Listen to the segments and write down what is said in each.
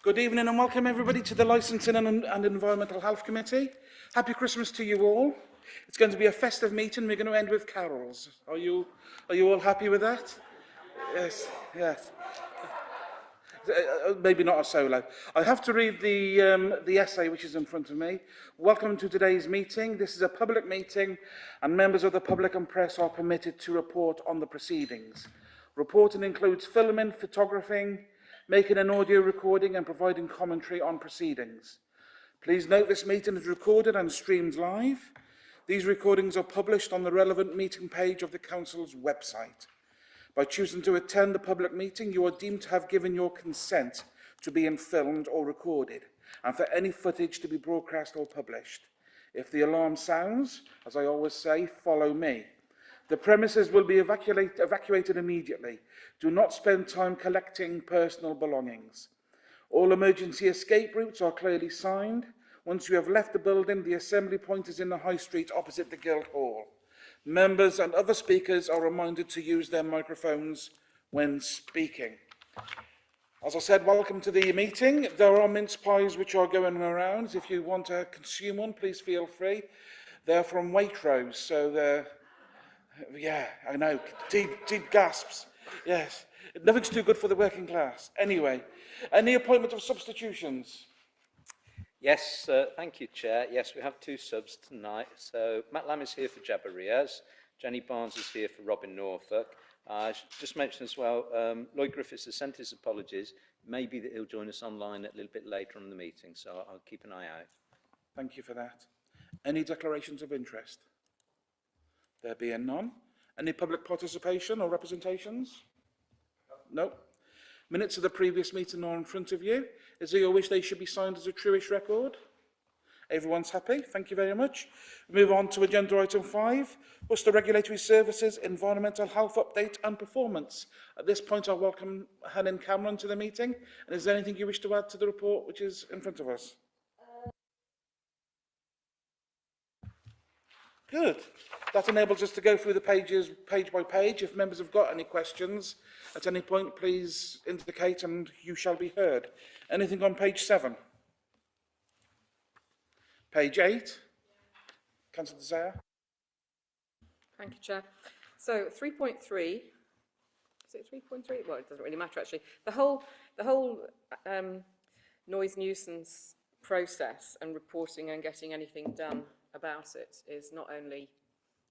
Good evening and welcome everybody to the Licensing and Environmental Health Committee. Happy Christmas to you all. It's going to be a festive meeting. We're going to end with carols. Are you all happy with that? Yes, yes. Maybe not a solo. I have to read the essay which is in front of me. Welcome to today's meeting. This is a public meeting and members of the public and press are permitted to report on the proceedings. Reporting includes filming, photographing, making an audio recording and providing commentary on proceedings. Please note this meeting is recorded and streamed live. These recordings are published on the relevant meeting page of the Council's website. By choosing to attend the public meeting, you are deemed to have given your consent to being filmed or recorded, and for any footage to be broadcast or published. If the alarm sounds, as I always say, follow me. The premises will be evacuated immediately. Do not spend time collecting personal belongings. All emergency escape routes are clearly signed. Once you have left the building, the assembly point is in the High Street opposite the Guildhall. Members and other speakers are reminded to use their microphones when speaking. As I said, welcome to the meeting. There are mince pies which are going around. If you want to consume one, please feel free. They're from Waitrose, so they're... Yeah, I know, deep gasps. Yes, nothing's too good for the working class. Anyway, any appointment of substitutions? Yes, thank you, Chair. Yes, we have two subs tonight. So Matt Lamb is here for Jabba Riaz. Jenny Barnes is here for Robin Norfolk. I should just mention as well, Lloyd Griffiths has sent his apologies. Maybe that he'll join us online a little bit later on in the meeting, so I'll keep an eye out. Thank you for that. Any declarations of interest? There being none. Any public participation or representations? No. Minutes of the previous meeting are in front of you. Is it your wish they should be signed as a truish record? Everyone's happy. Thank you very much. We move on to agenda item 5, Worcester Regulatory Services Environmental Health Update and Performance. At this point, I'll welcome Helen Cameron to the meeting. And is there anything you wish to add to the report which is in front of us? Good. That enables us to go through the pages page by page. If members have got any questions at any point, please indicate and you shall be heard. Anything on page 7? Page 8? Councillor Desire. Thank you, Chair. So 3.3, is it 3.3? Well, it doesn't really matter actually. The whole noise nuisance process and reporting and getting anything done about it is not only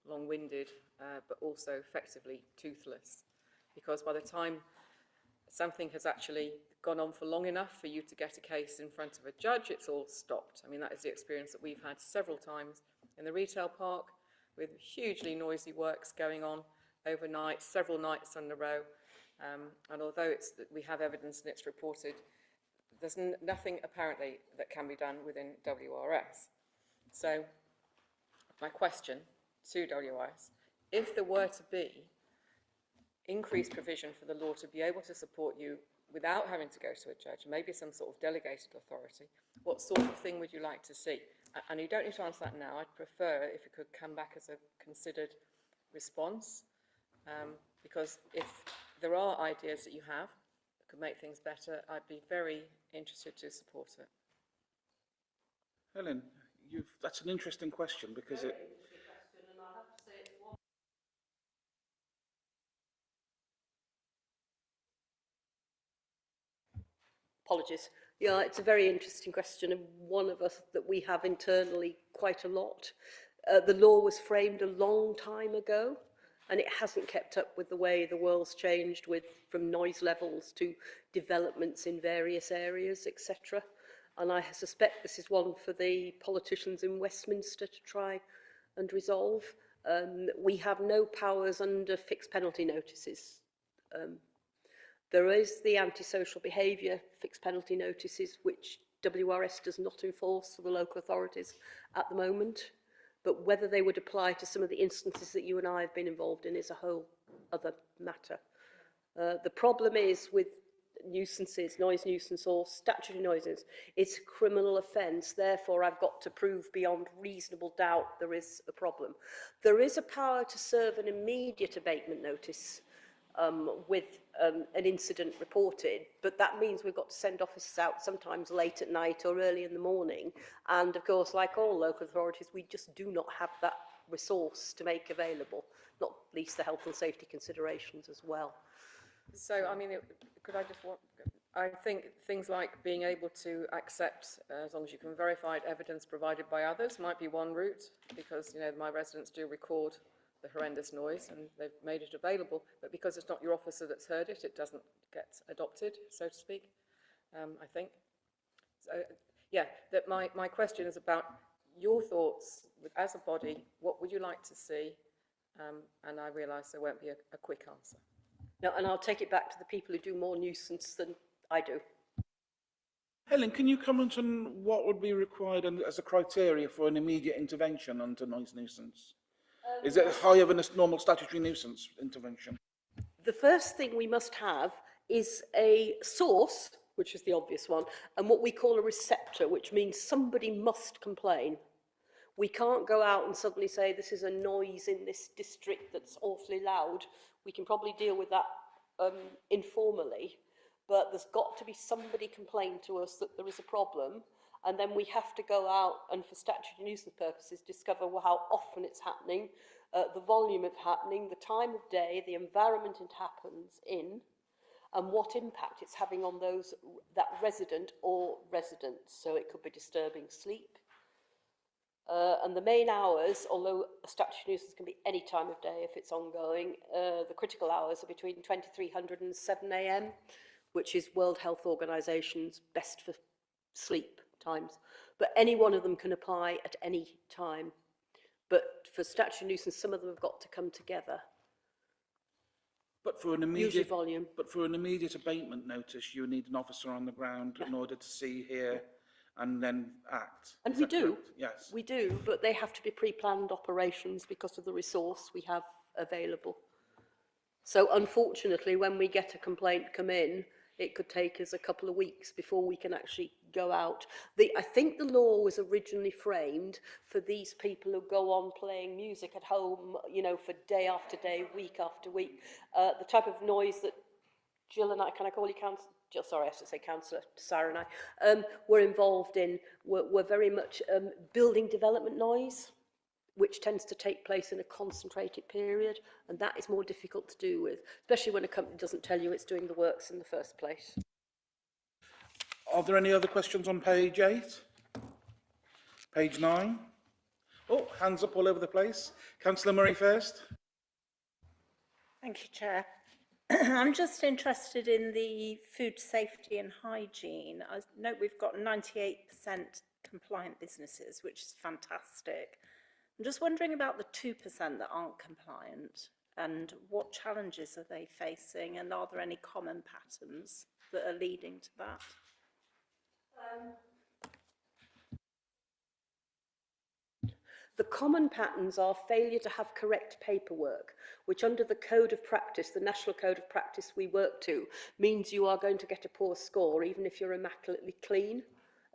long-winded, but also effectively toothless. Because by the time something has actually gone on for long enough for you to get a case in front of a judge, it's all stopped. I mean, that is the experience that we've had several times in the retail park with hugely noisy works going on overnight, several nights in a row. And although we have evidence and it's reported, there's nothing apparently that can be done within WRS. So my question to WRS, if there were to be increased provision for the law to be able to support you without having to go to a judge, maybe some sort of delegated authority, what sort of thing would you like to see? And you don't need to answer that now. I'd prefer if it could come back as a considered response, because if there are ideas that you have that could make things better, I'd be very interested to support it. Helen, that's an interesting question because it... Apologies. Yeah, it's a very interesting question and one of us that we have internally quite a lot. The law was framed a long time ago and it hasn't kept up with the way the world's changed from noise levels to developments in various areas, etc. And I suspect this is one for the politicians in Westminster to try and resolve. We have no powers under fixed penalty notices. There is the antisocial behaviour fixed penalty notices, which WRS does not enforce for the local authorities at the moment. But whether they would apply to some of the instances that you and I have been involved in is a whole other matter. The problem is with nuisances, noise nuisance or statutory noises, it's a criminal offence. Therefore, I've got to prove beyond reasonable doubt there is a problem. There is a power to serve an immediate abatement notice. with an incident reported, but that means we've got to send officers out sometimes late at night or early in the morning. And of course, like all local authorities, we just do not have that resource to make available, not least the health and safety considerations as well. So, I mean, could I just want, I think things like being able to accept, as long as you can verify evidence provided by others might be one route, because, you know, my residents do record the horrendous noise and they've made it available, but because it's not your officer that's heard it, it doesn't get adopted, so to speak, I think. So, yeah, that my question is about your thoughts as a body. What would you like to see? And I realise there won't be a quick answer. No, and I'll take it back to the people who do more nuisance than I do. Helen, can you comment on what would be required as a criteria for an immediate intervention under noise nuisance? Is it higher than a normal statutory nuisance intervention? The first thing we must have is a source, which is the obvious one, and what we call a receptor, which means somebody must complain. We can't go out and suddenly say this is a noise in this district that's awfully loud. We can probably deal with that informally, but there's got to be somebody complain to us that there is a problem, and then we have to go out and, for statutory nuisance purposes, discover how often it's happening, the volume of happening, the time of day, the environment it happens in, and what impact it's having on that resident or residents. So it could be disturbing sleep. And the main hours, although a statutory nuisance can be any time of day if it's ongoing, the critical hours are between 2300 and 7 a.m, which is World Health Organization's best for sleep times. But any one of them can apply at any time. But for statutory nuisance, some of them have got to come together. But for an Usually immediate volume. But for an immediate abatement notice, you need an officer on the ground in order to see, hear, and then act. And Is we that do. correct? Yes. We do, but they have to be pre-planned operations because of the resource we have available. So unfortunately, when we get a complaint come in, it could take us a couple of weeks before we can actually go out. I think the law was originally framed for these people who go on playing music at home, you know, for day after day, week after week. The type of noise that Jill and I, can I call you Councillor? Jill, sorry, I should say Councillor, Sarah and I, were involved in, were very much building development noise, which tends to take place in a concentrated period, and that is more difficult to do with, especially when a company doesn't tell you it's doing the works in the first place. Are there any other questions on page 8? Page 9? Oh, hands up all over the place. Councillor Murray first. Thank you, Chair. I'm just interested in the food safety and hygiene. I note we've got 98% compliant businesses, which is fantastic. I'm just wondering about the 2% that aren't compliant and what challenges are they facing, and are there any common patterns that are leading to that? The common patterns are failure to have correct paperwork, which under the Code of Practice, the National Code of Practice we work to, means you are going to get a poor score even if you're immaculately clean.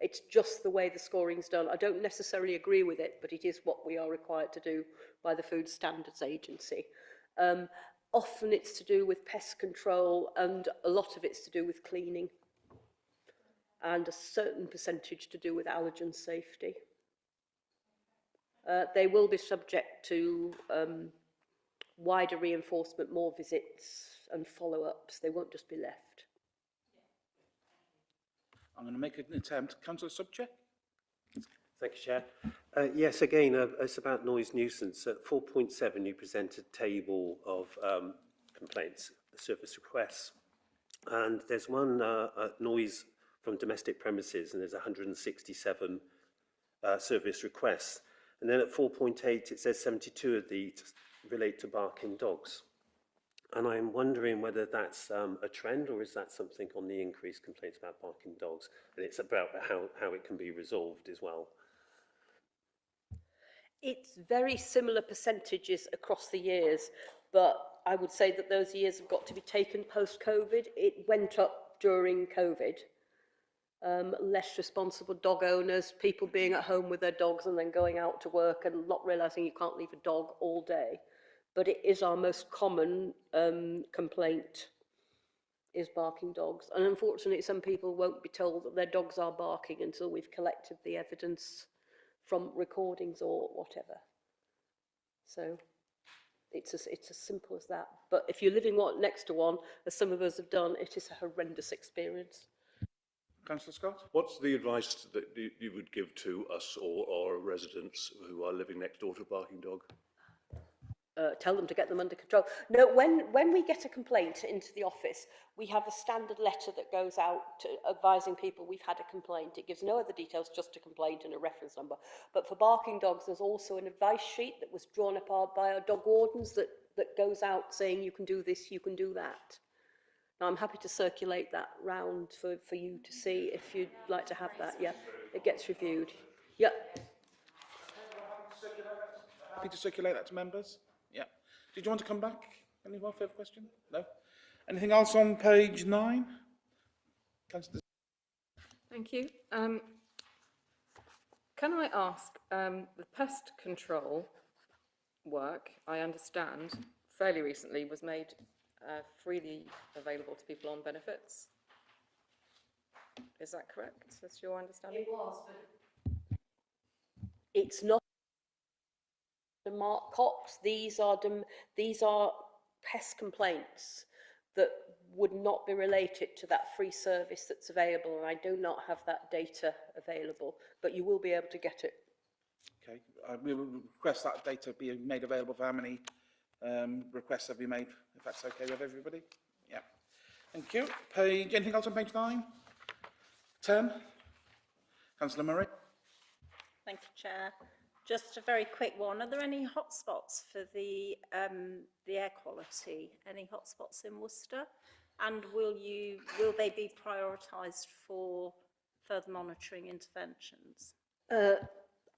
It's just the way the scoring's done. I don't necessarily agree with it, but it is what we are required to do by the Food Standards Agency. Often it's to do with pest control, and a lot of it's to do with cleaning, and a certain percentage to do with allergen safety. They will be subject to wider reinforcement, more visits and follow-ups. They won't just be left. I'm going to make an attempt. Councillor Subject. Thank you, Chair. Yes, again, it's about noise nuisance. At 4.7, you present a table of complaints, service requests, and there's one noise from domestic premises, and there's 167 service requests. And then at 4.8, it says 72 of these relate to barking dogs. And I'm wondering whether that's a trend, or is that something on the increased complaints about barking dogs? And it's about how it can be resolved as well. It's very similar percentages across the years, but I would say that those years have got to be taken post-COVID. It went up during COVID. Less responsible dog owners, people being at home with their dogs and then going out to work and not realising you can't leave a dog all day. but it is our most common complaint, is barking dogs. And unfortunately, some people won't be told that their dogs are barking until we've collected the evidence from recordings or whatever. So it's as simple as that. But if you're living next to one, as some of us have done, it is a horrendous experience. Councillor Scott? What's the advice that you would give to us or residents who are living next door to a barking dog? Tell them to get them under control. No, when we get a complaint into the office, we have a standard letter that goes out to advising people we've had a complaint. It gives no other details, just a complaint and a reference number. But for barking dogs, there's also an advice sheet that was drawn up by our dog wardens that goes out saying you can do this, you can do that. Now, I'm happy to circulate that round for you to see if you'd like to have that. Yeah, it gets reviewed. Yeah. Happy to circulate that to members? Yeah. Did you want to come back? Any more further question? No? Anything else on page 9? Councillor. Thank you. Can I ask, the pest control work, I understand, fairly recently was made freely available to people on benefits. Is that correct? That's your understanding? It was, but it's not the Mark Cox. These are pest complaints that would not be related to that free service that's available, and I do not have that data available, but you will be able to get it. Okay. We will request that data be made available for how many requests have been made, if that's okay with everybody. Yeah. Thank you. Anything else on page 9? 10? Councillor Murray? Thank you, Chair. Just a very quick one. Are there any hotspots for the air quality? Any hotspots in Worcester? And will they be prioritised for further monitoring interventions?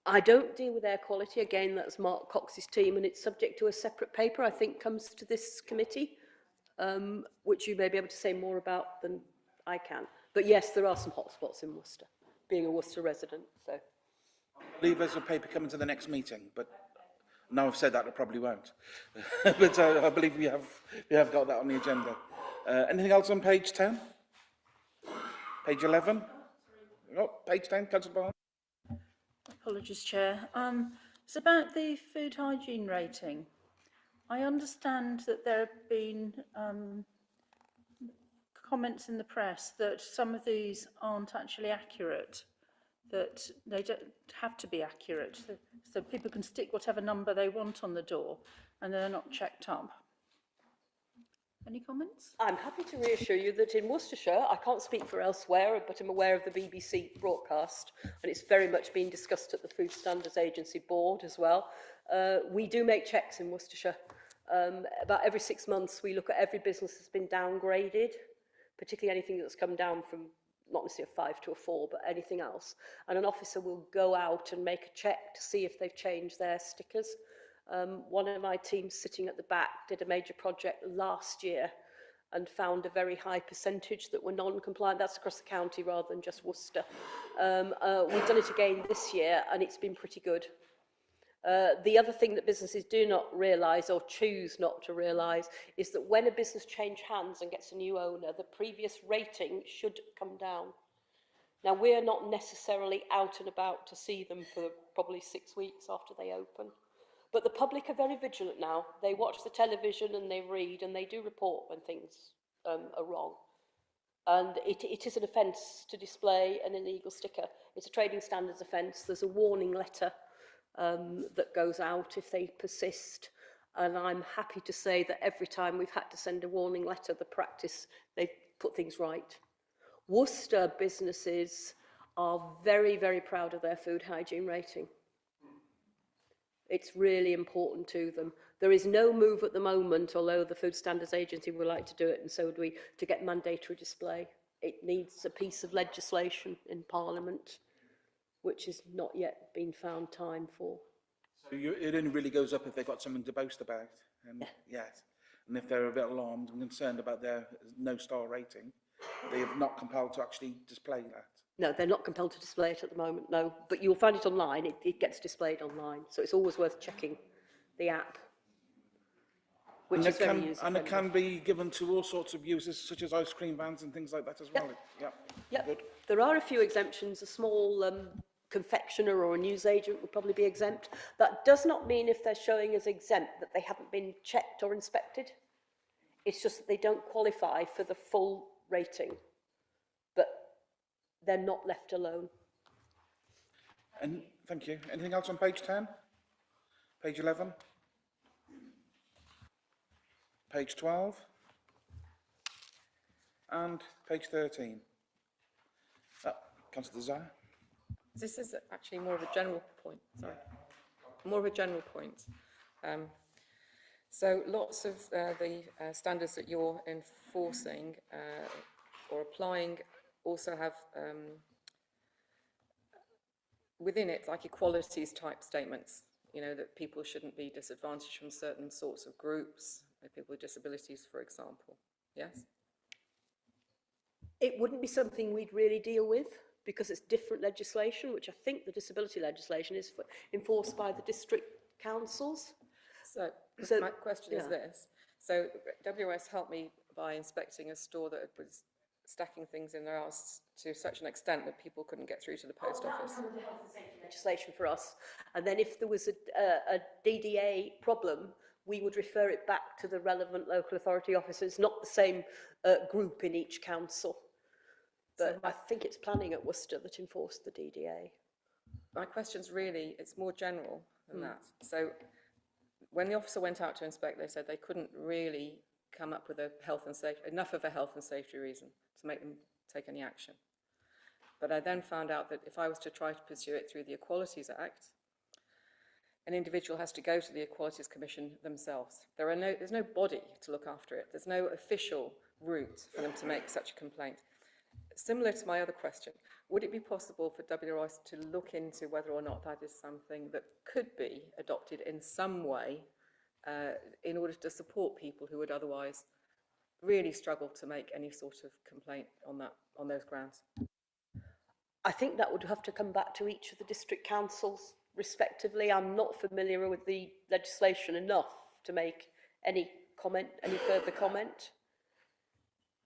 I don't deal with air quality. Again, that's Mark Cox's team, and it's subject to a separate paper, I think, comes to this committee, which you may be able to say more about than I can. But yes, there are some hotspots in Worcester, being a Worcester resident. So, I believe there's a paper coming to the next meeting, but now I've said that, I probably won't. But I believe we have got that on the agenda. Anything else on page 10? Page 11? Oh, page 10, Councillor Barnes. Apologies, Chair. It's about the food hygiene rating. I understand that there have been comments in the press that some of these aren't actually accurate, that they don't have to be accurate, so people can stick whatever number they want on the door and they're not checked up. Any comments? I'm happy to reassure you that in Worcestershire, I can't speak for elsewhere, but I'm aware of the BBC broadcast, and it's very much being discussed at the Food Standards Agency board as well. We do make checks in Worcestershire. About every 6 months, we look at every business that's been downgraded, particularly anything that's come down from not necessarily a 5 to a 4, but anything else. And an officer will go out and make a check to see if they've changed their stickers. One of my teams sitting at the back did a major project last year and found a very high percentage that were non-compliant. That's across the county rather than just Worcester. We've done it again this year and it's been pretty good. The other thing that businesses do not realise or choose not to realise is that when a business changes hands and gets a new owner, the previous rating should come down. Now, we're not necessarily out and about to see them for probably 6 weeks after they open. But the public are very vigilant now. They watch the television and they read and they do report when things are wrong. And it is an offence to display an illegal sticker. It's a trading standards offence. There's a warning letter that goes out if they persist. And I'm happy to say that every time we've had to send a warning letter, the practice, they've put things right. Worcester businesses are very, very proud of their food hygiene rating. It's really important to them. There is no move at the moment, although the Food Standards Agency would like to do it, and so do we, to get mandatory display. It needs a piece of legislation in Parliament, which has not yet been found time for. So it only really goes up if they've got something to boast about. And, yes. And if they're a bit alarmed and concerned about their no-star rating, they are not compelled to actually display that. No, they're not compelled to display it at the moment, no. But you'll find it online. It gets displayed online. So it's always worth checking the app. which And is very and it user-friendly. can be given to all sorts of uses, such as ice cream vans and things like that as well. Yeah. Yep. Good. There are a few exemptions. A small confectioner or a newsagent would probably be exempt. That does not mean if they're showing as exempt that they haven't been checked or inspected. It's just that they don't qualify for the full rating, but they're not left alone. And thank you. Anything else on page 10? Page 11? Page 12? And page 13? Councillor Desire? This is actually more of a general point, sorry. More of a general point. So lots of the standards that you're enforcing or applying also have within it like equalities type statements, you know, that people shouldn't be disadvantaged from certain sorts of groups, like people with disabilities, for example. Yes? It wouldn't be something we'd really deal with because it's different legislation, which I think the disability legislation is enforced by the district councils. So my question is yeah. this. So WS helped me by inspecting a store that was stacking things in their house to such an extent that people couldn't get through to the post office. That was the health and safety legislation for us. And then if there was a DDA problem, we would refer it back to the relevant local authority office. It's not the same group in each council. But I think it's planning at Worcester that enforced the DDA. My question's really, it's more general than that. So when the officer went out to inspect, they said they couldn't really come up with enough of a health and safety reason to make them take any action. But I then found out that if I was to try to pursue it through the Equalities Act, an individual has to go to the Equalities Commission themselves. There's no body to look after it. There's no official route for them to make such a complaint. Similar to my other question, would it be possible for WRS to look into whether or not that is something that could be adopted in some way in order to support people who would otherwise really struggle to make any sort of complaint on those grounds? I think that would have to come back to each of the district councils respectively. I'm not familiar with the legislation enough to make any further comment.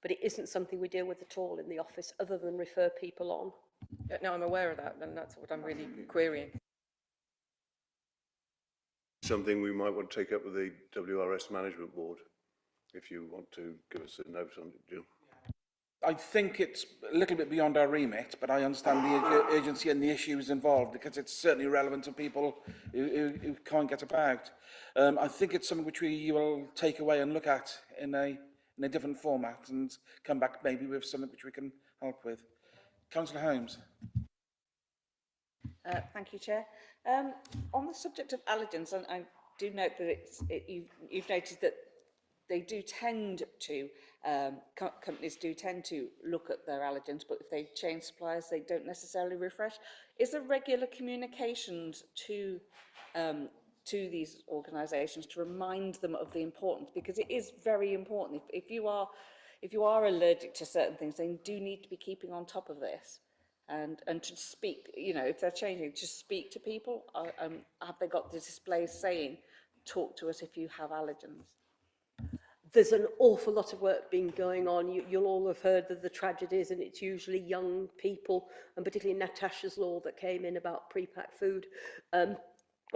But it isn't something we deal with at all in the office other than refer people on. No, I'm aware of that, and that's what I'm really querying. Something we might want to take up with the WRS Management Board, if you want to give us a note on it, Jill. I think it's a little bit beyond our remit, but I understand the urgency and the issues involved because it's certainly relevant to people who can't get about. I think it's something which you will take away and look at in a different format and come back maybe with something which we can help with. Councillor Holmes. Thank you, Chair. On the subject of allergens, and I do note that you've noted that they do tend to, companies do tend to look at their allergens, but if they change suppliers, they don't necessarily refresh. Is there regular communications to these organisations to remind them of the importance? Because it is very important. If you are allergic to certain things, then you do need to be keeping on top of this. And to speak, you know, if they're changing, just speak to people. Have they got the displays saying, talk to us if you have allergens? There's an awful lot of work being going on. You'll all have heard of the tragedies, and it's usually young people, and particularly Natasha's law that came in about pre-packed food. A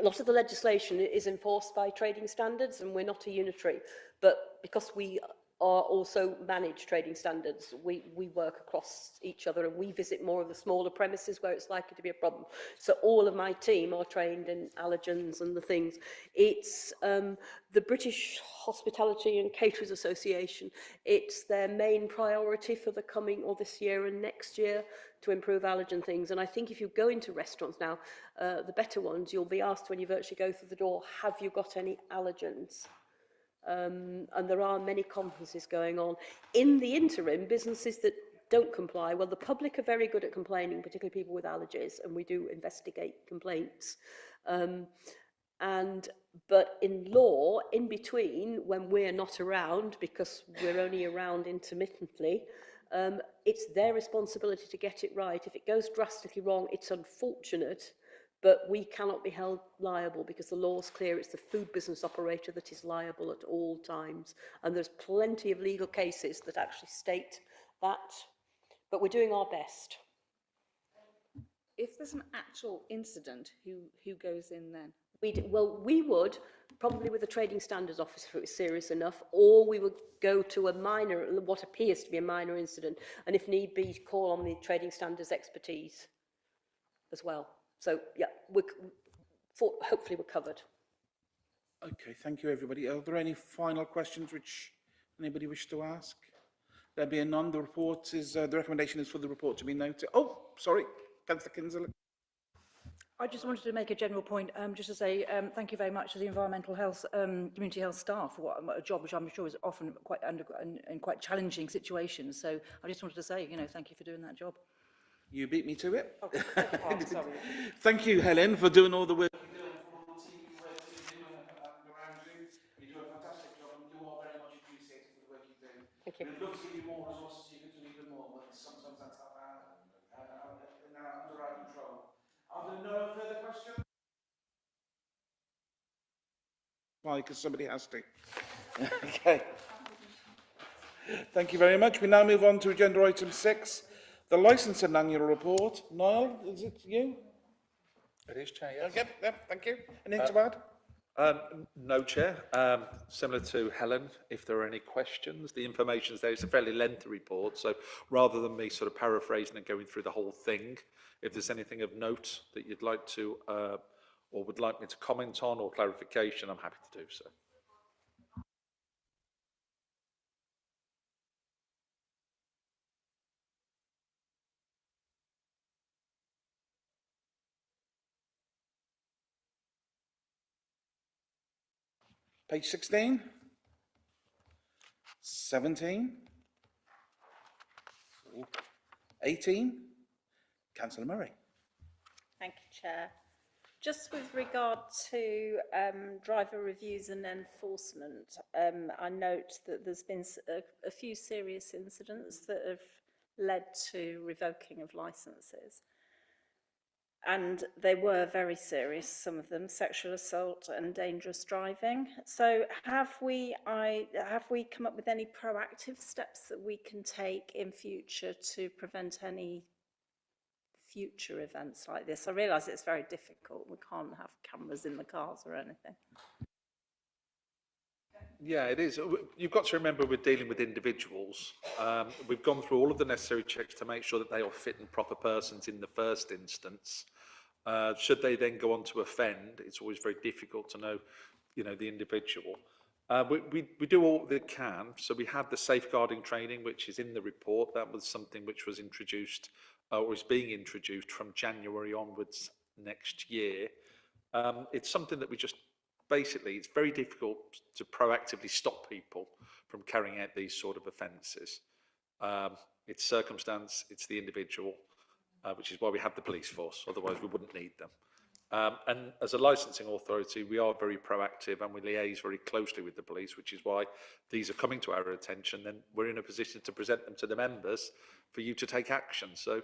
lot of the legislation is enforced by trading standards, and we're not a unitary, but because we are also manage trading standards, we work across each other, and we visit more of the smaller premises where it's likely to be a problem. So all of my team are trained in allergens and the things. It's the British Hospitality and Caterers Association. It's their main priority for the coming or this year and next year to improve allergen things. And I think if you go into restaurants now, the better ones, you'll be asked when you virtually go through the door, have you got any allergens? And there are many conferences going on. In the interim, businesses that don't comply, well, the public are very good at complaining, particularly people with allergies, and we do investigate complaints. But in law, in between, when we're not around, because we're only around intermittently, it's their responsibility to get it right. If it goes drastically wrong, it's unfortunate, but we cannot be held liable because the law is clear. It's the food business operator that is liable at all times. And there's plenty of legal cases that actually state that, but we're doing our best. If there's an actual incident, who goes in then? We would, probably with a trading standards officer if it was serious enough, or we would go to a minor, what appears to be a minor incident, and if need be, call on the trading standards expertise as well. So, yeah, hopefully we're covered. Okay, thank you, everybody. Are there any final questions which anybody wish to ask? There being none, the report is, the recommendation is for the report to be noted. Oh, sorry, Councillor Kinsella. I just wanted to make a general point, just to say thank you very much to the environmental health, community health staff for what a job which I'm sure is often quite in quite challenging situations. So I just wanted to say, you know, thank you for doing that job. You beat me to it. Oh, sorry. Thank you, Helen, for doing all the work you do and for all the team work you do around you. You do a fantastic job and you are very much appreciated for the work you do. Thank you. We'd love to give you more resources, you could do even more, but sometimes that's under our control. Are there no further questions? Why? Because somebody has to. Okay. Thank you very much. We now move on to agenda item 6, the licence and annual report. Niall, is it you? It is, Chair, yes. Okay, yep, thank you. Anything to add? No, Chair. Similar to Helen, if there are any questions, the information's there. It's a fairly lengthy report, so rather than me sort of paraphrasing and going through the whole thing, if there's anything of note that you'd like to, or would like me to comment on or clarification, I'm happy to do so. Page 16, 17, 18. Councillor Murray. Thank you, Chair. Just with regard to driver reviews and enforcement, I note that there's been a few serious incidents that have led to revoking of licences. And they were very serious, some of them, sexual assault and dangerous driving. So have we come up with any proactive steps that we can take in future to prevent any future events like this? I realise it's very difficult. We can't have cameras in the cars or anything. Yeah, it is. You've got to remember we're dealing with individuals. We've gone through all of the necessary checks to make sure that they are fit and proper persons in the first instance. Should they then go on to offend, it's always very difficult to know, you know, the individual. We do all that can. So we have the safeguarding training, which is in the report. That was something which was introduced, or is being introduced from January onwards next year. It's something that we just, basically, it's very difficult to proactively stop people from carrying out these sort of offences. It's circumstance, it's the individual, which is why we have the police force, otherwise we wouldn't need them. And as a licensing authority, we are very proactive and we liaise very closely with the police, which is why these are coming to our attention. Then we're in a position to present them to the members for you to take action. So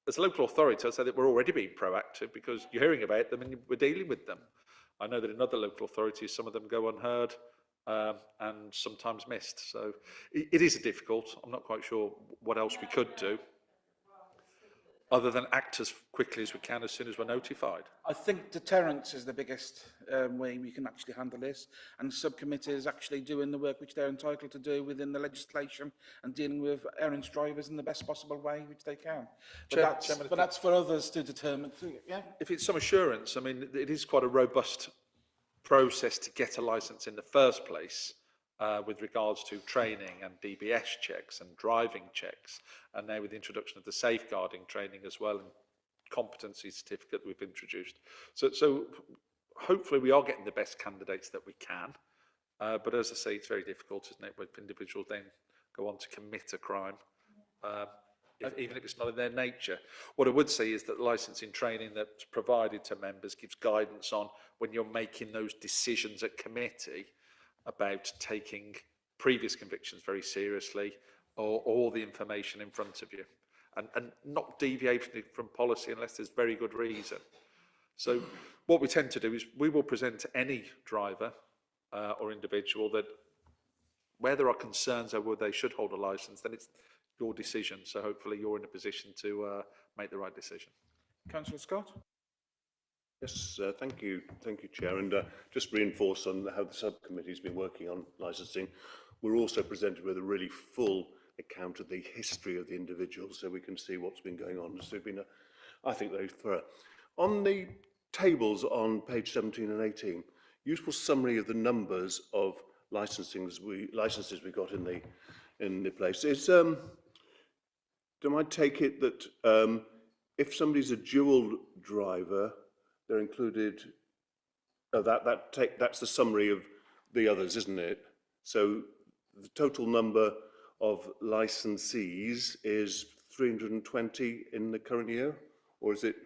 as a local authority, I'd say that we're already being proactive because you're hearing about them and we're dealing with them. I know that in other local authorities, some of them go unheard and sometimes missed. So it is difficult. I'm not quite sure what else we could do, other than act as quickly as we can as soon as we're notified. I think deterrence is the biggest way we can actually handle this, and subcommittees actually doing the work which they're entitled to do within the legislation and dealing with errant drivers in the best possible way which they can. But that's for others to determine. Yeah. If it's some assurance, I mean, it is quite a robust process to get a licence in the first place. With regards to training and DBS checks and driving checks, and now with the introduction of the safeguarding training as well, and competency certificate that we've introduced. So hopefully we are getting the best candidates that we can, but as I say, it's very difficult, isn't it, when individuals then go on to commit a crime, even if it's not in their nature. What I would say is that the licensing training that's provided to members gives guidance on when you're making those decisions at committee about taking previous convictions very seriously, or all the information in front of you, and not deviating from policy unless there's very good reason. So what we tend to do is we will present to any driver or individual that where there are concerns over whether they should hold a licence, then it's your decision. So hopefully you're in a position to make the right decision. Councillor Scott? Yes, thank you, Chair. And just reinforce on how the subcommittee's been working on licensing. We're also presented with a really full account of the history of the individuals, so we can see what's been going on. So it's been, I think, very thorough. On the tables on page 17 and 18, useful summary of the numbers of licenses we got in the place. Is do I take it that if somebody's a dual driver, they're included? That's the summary of the others, isn't it? So the total number of licensees is 320 in the current year, or is it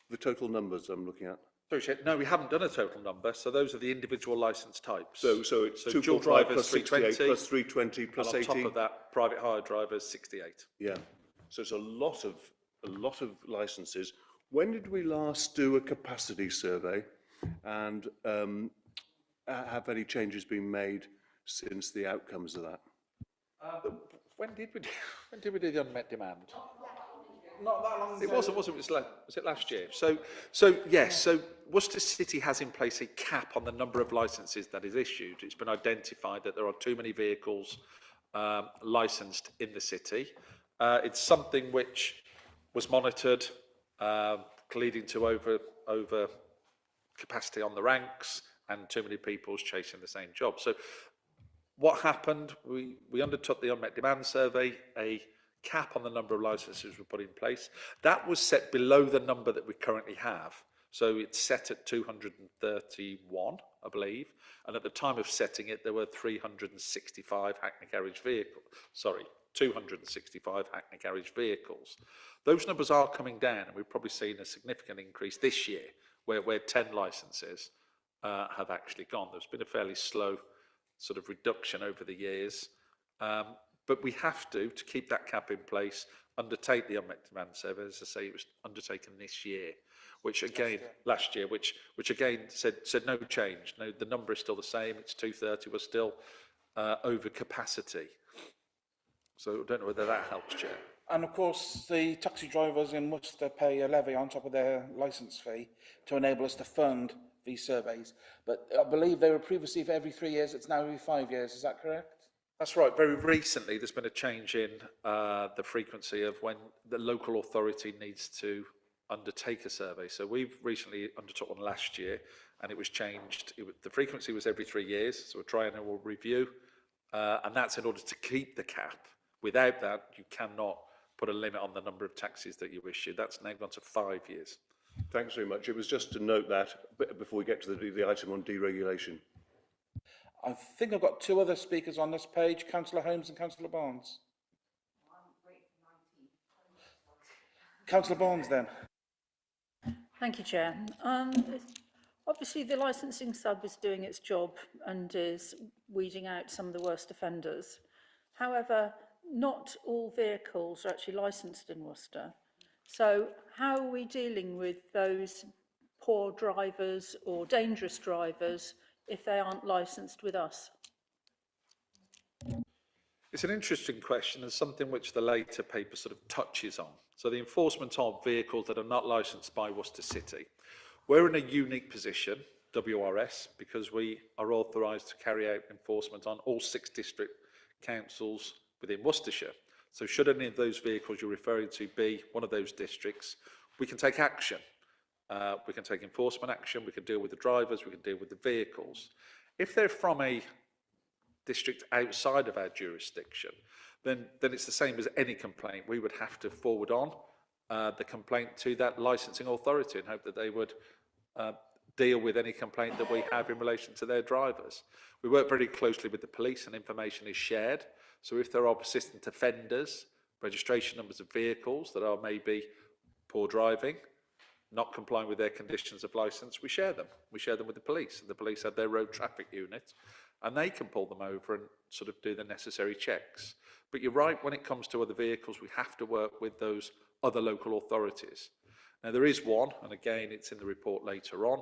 the total numbers I'm looking at? Sorry, Chair, no, we haven't done a total number, so those are the individual licence types. So it's dual 245 drivers, plus 68 320, plus 320 plus and on 80. top of that, private hire drivers, 68. Yeah, so it's a lot of licenses. When did we last do a capacity survey, and have any changes been made since the outcomes of that? When did we do the unmet demand? Not that long It ago. wasn't, was it last year? So yes, so Worcester City has in place a cap on the number of licences that is issued. It's been identified that there are too many vehicles licensed in the city. It's something which was monitored, leading to over capacity on the ranks and too many people chasing the same job. So what happened? We undertook the unmet demand survey. A cap on the number of licenses were put in place. That was set below the number that we currently have. So it's set at 231, I believe. And at the time of setting it, there were 365 Hackney carriage vehicles. Sorry, 265 Hackney carriage vehicles. Those numbers are coming down, and we've probably seen a significant increase this year, where 10 licenses have actually gone. There's been a fairly slow sort of reduction over the years. But we have to keep that cap in place, undertake the unmet demand survey. As I say, it was undertaken this year, which again, last year, which again said no change. No, the number is still the same. It's 230. We're still over capacity. So I don't know whether that helps, Chair. And of course, the taxi drivers in Worcester pay a levy on top of their licence fee to enable us to fund these surveys. But I believe they were previously for every 3 years. It's now every 5 years. Is that correct? That's right. Very recently, there's been a change in the frequency of when the local authority needs to undertake a survey. So we've recently undertook one last year, and it was changed. The frequency was every 3 years, so a triennial review, and that's in order to keep the cap. Without that, you cannot put a limit on the number of taxis that you issue. That's now gone to 5 years. Thanks very much. It was just to note that before we get to the item on deregulation. I think I've got two other speakers on this page, Councillor Holmes and Councillor Barnes. Councillor Barnes, then. Thank you, Chair. Obviously, the licensing sub is doing its job and is weeding out some of the worst offenders. However, not all vehicles are actually licensed in Worcester. So how are we dealing with those poor drivers or dangerous drivers if they aren't licensed with us? It's an interesting question and something which the later paper sort of touches on. So the enforcement of vehicles that are not licensed by Worcester City. We're in a unique position, WRS, because we are authorised to carry out enforcement on all 6 district councils within Worcestershire. So should any of those vehicles you're referring to be one of those districts, we can take action. We can take enforcement action, we can deal with the drivers, we can deal with the vehicles. If they're from a district outside of our jurisdiction, then it's the same as any complaint. We would have to forward on the complaint to that licensing authority and hope that they would deal with any complaint that we have in relation to their drivers. We work very closely with the police and information is shared. So if there are persistent offenders, registration numbers of vehicles that are maybe poor driving, not complying with their conditions of licence, we share them. We share them with the police, and the police have their road traffic unit, and they can pull them over and sort of do the necessary checks. But you're right, when it comes to other vehicles, we have to work with those other local authorities. Now, there is one, and again, it's in the report later on.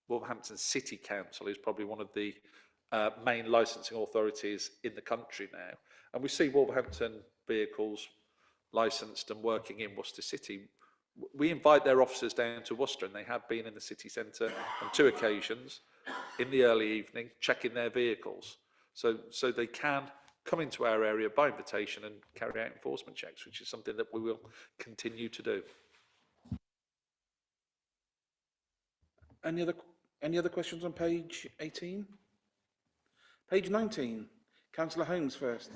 Wolverhampton City Council is probably one of the main licensing authorities in the country now. And we see Wolverhampton vehicles licensed and working in Worcester City. We invite their officers down to Worcester, and they have been in the city centre on 2 occasions in the early evening, checking their vehicles. So they can come into our area by invitation and carry out enforcement checks, which is something that we will continue to do. Any other questions on page 18? Page 19. Councillor Holmes first.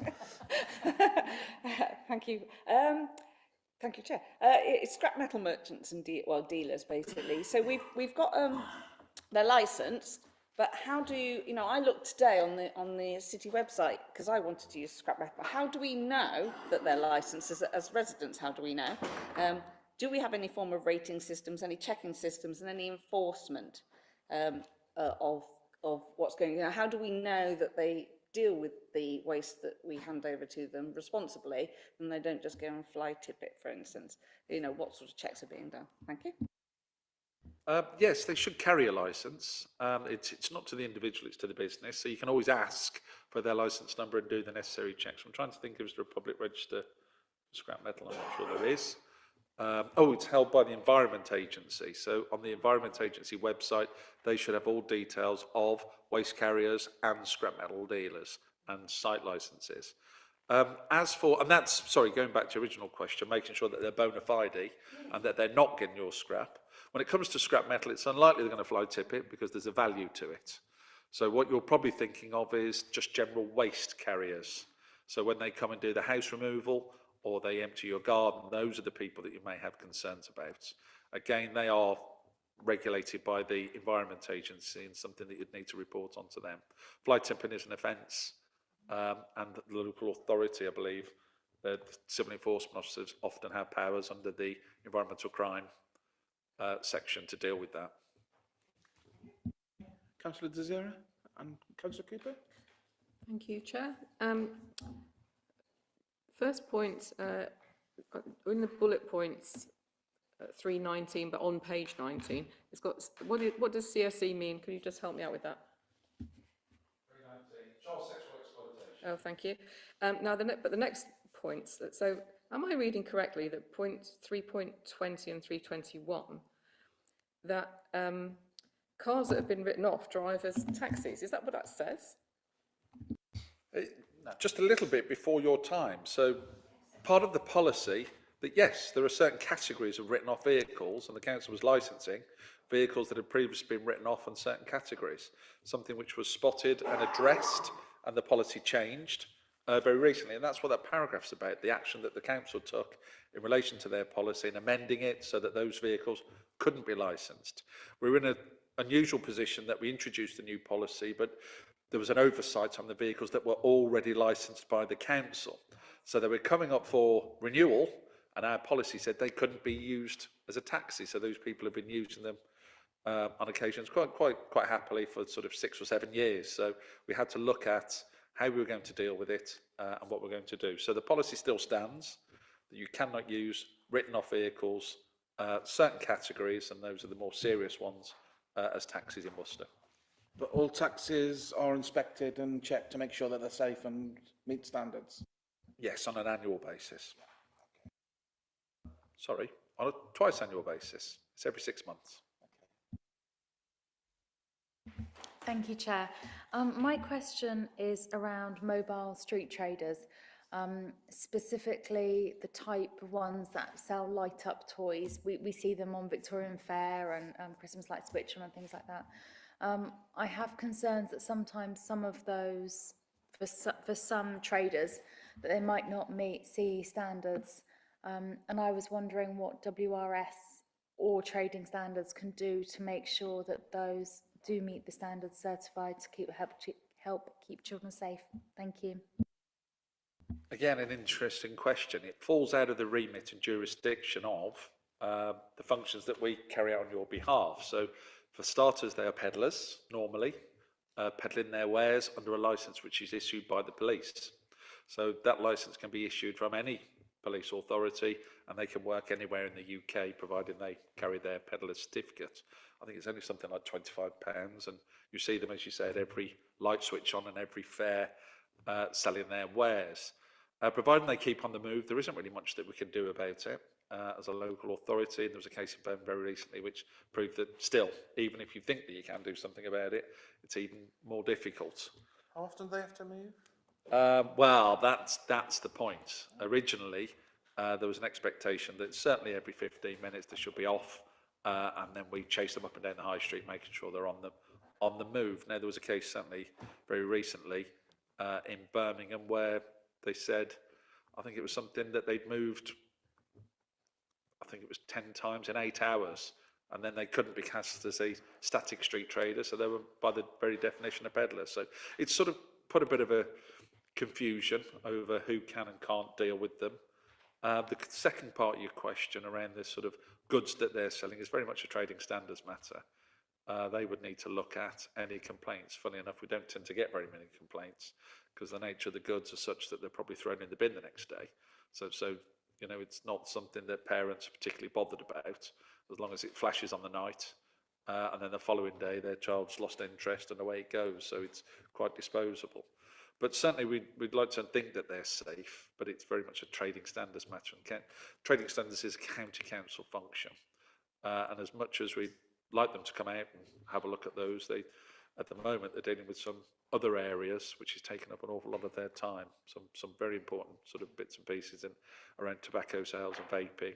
Thank you. Thank you, Chair. It's scrap metal merchants and dealers, basically. So we've got their licence, but how do you know? I looked today on the city website because I wanted to use scrap metal. How do we know that they're licensed as residents? How do we know? Do we have any form of rating systems, any checking systems, and any enforcement of what's going on? How do we know that they deal with the waste that we hand over to them responsibly, and they don't just go and fly tip it, for instance? You know, what sort of checks are being done? Thank you. Yes, they should carry a licence. It's not to the individual, it's to the business. So you can always ask for their licence number and do the necessary checks. I'm trying to think if there's a public register for scrap metal. I'm not sure there is. It's held by the Environment Agency. So on the Environment Agency website, they should have all details of waste carriers and scrap metal dealers and site licenses. Going back to your original question, making sure that they're bona fide and that they're not getting your scrap. When it comes to scrap metal, it's unlikely they're going to fly tip it because there's a value to it. So what you're probably thinking of is just general waste carriers. So when they come and do the house removal or they empty your garden, those are the people that you may have concerns about. Again, they are regulated by the Environment Agency and something that you'd need to report on to them. Fly tipping is an offence, and the local authority, I believe, the civil enforcement officers often have powers under the environmental crime section to deal with that. Councillor Desira and Councillor Cooper. Thank you, Chair. First point, in the bullet points, 319, but on page 19, it's got, what does CSE mean? Can you just help me out with that? 319, child sexual exploitation. Oh, thank you. Now, the next points, so am I reading correctly that 3.20 and 321, that cars that have been written off drive as taxis? Is that what that says? Just a little bit before your time. So part of the policy that, yes, there are certain categories of written off vehicles, and the council was licensing vehicles that had previously been written off on certain categories, something which was spotted and addressed, and the policy changed very recently. And that's what that paragraph's about, the action that the council took in relation to their policy and amending it so that those vehicles couldn't be licensed. We're in an unusual position that we introduced the new policy, but there was an oversight on the vehicles that were already licensed by the council. So they were coming up for renewal, and our policy said they couldn't be used as a taxi. So those people have been using them on occasions quite happily for sort of 6 or 7 years. So we had to look at how we were going to deal with it and what we're going to do. So the policy still stands that you cannot use written off vehicles, certain categories, and those are the more serious ones, as taxis in Worcester. But all taxis are inspected and checked to make sure that they're safe and meet standards. Yes, on an annual basis. Sorry, on a twice annual basis. It's every 6 months. Thank you, Chair. My question is around mobile street traders, specifically the type of ones that sell light-up toys. We see them on Victorian Fair and Christmas Light Switch and things like that. I have concerns that sometimes some of those, for some traders, that they might not meet CE standards. And I was wondering what WRS or trading standards can do to make sure that those do meet the standards certified to help keep children safe. Thank you. Again, an interesting question. It falls out of the remit and jurisdiction of the functions that we carry out on your behalf. So for starters, they are peddlers, normally, peddling their wares under a licence which is issued by the police. So that licence can be issued from any police authority, and they can work anywhere in the UK, providing they carry their peddler certificate. I think it's only something like £25, and you see them, as you said, every light switch on and every fair selling their wares. Providing they keep on the move, there isn't really much that we can do about it as a local authority. And there was a case in Birmingham very recently which proved that still, even if you think that you can do something about it, it's even more difficult. How often do they have to move? Well, that's the point. Originally, there was an expectation that certainly every 15 minutes they should be off, and then we chase them up and down the high street, making sure they're on the move. Now, there was a case certainly very recently in Birmingham where they said, I think it was something that they'd moved, I think it was 10 times in 8 hours, and then they couldn't be cast as a static street trader, so they were by the very definition a peddler. So it's sort of put a bit of a confusion over who can and can't deal with them. The second part of your question around this sort of goods that they're selling is very much a trading standards matter. They would need to look at any complaints. Funny enough, we don't tend to get very many complaints because the nature of the goods are such that they're probably thrown in the bin the next day. So you know, it's not something that parents are particularly bothered about, as long as it flashes on the night, and then the following day their child's lost interest and away it goes. So it's quite disposable. But certainly we'd like to think that they're safe, but it's very much a trading standards matter. And trading standards is a county council function. And as much as we'd like them to come out and have a look at those, at the moment they're dealing with some other areas which is taking up an awful lot of their time. Some very important sort of bits and pieces around tobacco sales and vaping.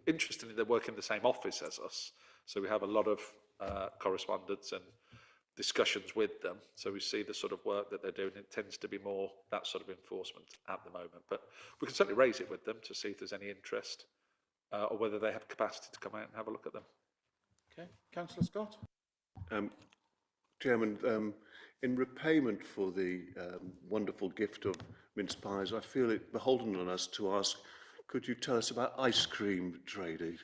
Interestingly, they work in the same office as us, so we have a lot of correspondence and discussions with them. So we see the sort of work that they're doing. It tends to be more that sort of enforcement at the moment. But we can certainly raise it with them to see if there's any interest or whether they have capacity to come out and have a look at them. Okay, Councillor Scott. Chairman, in repayment for the wonderful gift of mince pies, I feel it beholden on us to ask, could you tell us about ice cream trading?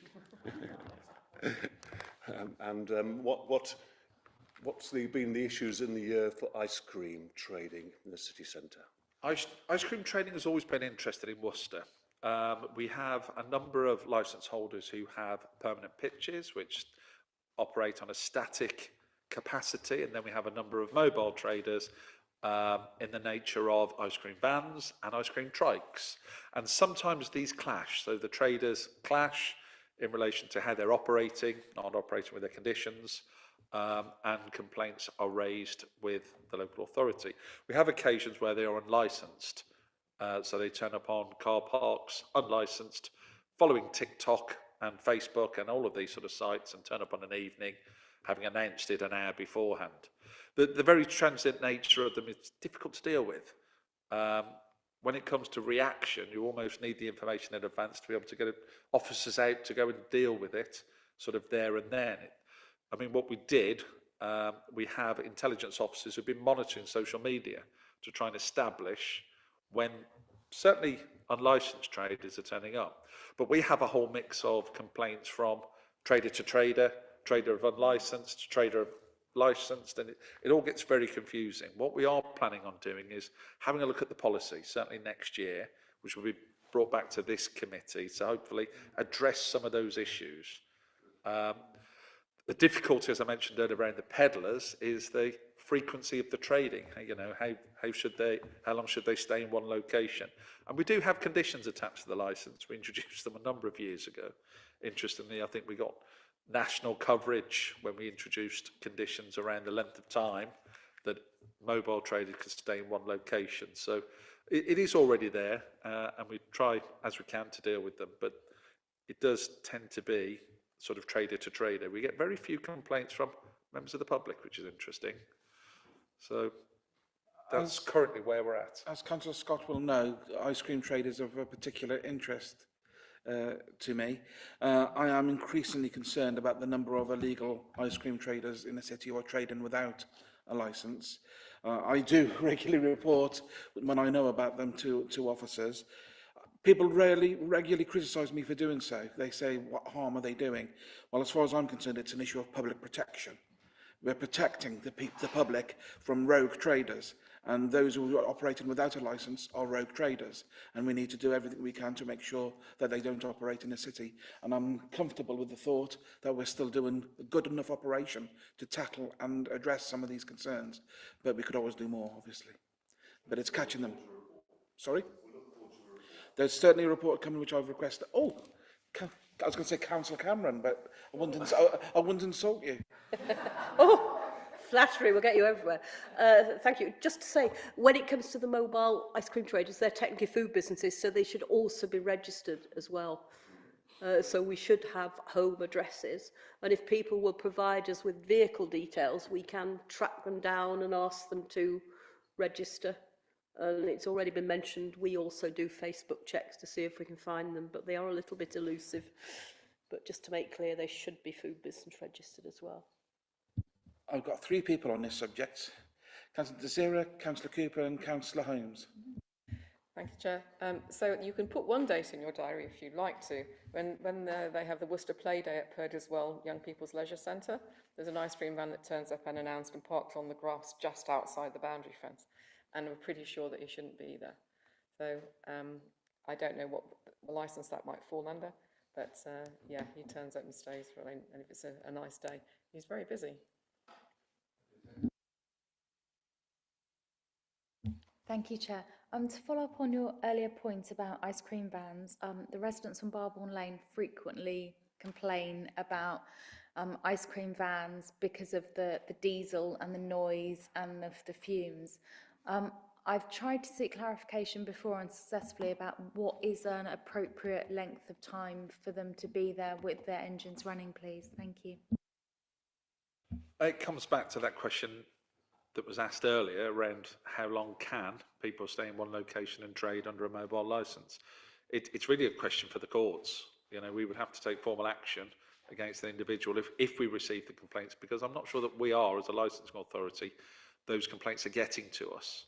What's been the issues in the year for ice cream trading in the city centre? Ice cream trading has always been interested in Worcester. We have a number of licence holders who have permanent pitches which operate on a static capacity, and then we have a number of mobile traders in the nature of ice cream vans and ice cream trikes. And sometimes these clash, so the traders clash in relation to how they're operating, not operating with their conditions, and complaints are raised with the local authority. We have occasions where they are unlicensed, so they turn up on car parks, unlicensed, following TikTok and Facebook and all of these sort of sites, and turn up on an evening, having announced it an hour beforehand. The very transient nature of them is difficult to deal with. When it comes to reaction, you almost need the information in advance to be able to get officers out to go and deal with it sort of there and then. I mean, what we did, we have intelligence officers who've been monitoring social media to try and establish when certainly unlicensed traders are turning up. But we have a whole mix of complaints from trader to trader, trader of unlicensed, trader of licensed, and it all gets very confusing. What we are planning on doing is having a look at the policy, certainly next year, which will be brought back to this committee to hopefully address some of those issues. The difficulty, as I mentioned earlier, around the peddlers is the frequency of the trading. You know, how long should they stay in one location? And we do have conditions attached to the licence. We introduced them a number of years ago. Interestingly, I think we got national coverage when we introduced conditions around the length of time that mobile traders could stay in one location. So it is already there, and we try as we can to deal with them, but it does tend to be sort of trader to trader. We get very few complaints from members of the public, which is interesting. So that's currently where we're at. As Councillor Scott will know, ice cream trade is of a particular interest to me. I am increasingly concerned about the number of illegal ice cream traders in the city who are trading without a licence. I do regularly report when I know about them to officers. People regularly criticise me for doing so. They say, what harm are they doing? Well, as far as I'm concerned, it's an issue of public protection. We're protecting the public from rogue traders. And those who are operating without a licence are rogue traders. And we need to do everything we can to make sure that they don't operate in the city. And I'm comfortable with the thought that we're still doing a good enough operation to tackle and address some of these concerns. But we could always do more, obviously. But it's catching them. Sorry? There's certainly a report coming which I've requested. Oh, I was going to say Councillor Cameron, but I wouldn't insult you. Oh, flattery will get you everywhere. Thank you. Just to say, when it comes to the mobile ice cream traders, they're technically food businesses, so they should also be registered as well. So we should have home addresses. And if people will provide us with vehicle details, we can track them down and ask them to register. And it's already been mentioned, we also do Facebook checks to see if we can find them, but they are a little bit elusive. But just to make clear, they should be food business registered as well. I've got 3 people on this subject. Councillor Desira, Councillor Cooper and Councillor Holmes. Thank you, Chair. So you can put one date in your diary if you'd like to. When they have the Worcester Play Day at Purdyswell Young People's Leisure Centre, there's an ice cream van that turns up unannounced and parks on the grass just outside the boundary fence. And we're pretty sure that he shouldn't be there. So I don't know what licence that might fall under, but yeah, he turns up and stays for, and if it's a nice day, he's very busy. Thank you, Chair. To follow up on your earlier point about ice cream vans, the residents on Barbourne Lane frequently complain about ice cream vans because of the diesel and the noise and the fumes. I've tried to seek clarification before unsuccessfully about what is an appropriate length of time for them to be there with their engines running, please. Thank you. It comes back to that question that was asked earlier around how long can people stay in one location and trade under a mobile licence. It's really a question for the courts. You know, we would have to take formal action against the individual if we receive the complaints, because I'm not sure that we are, as a licensing authority, those complaints are getting to us.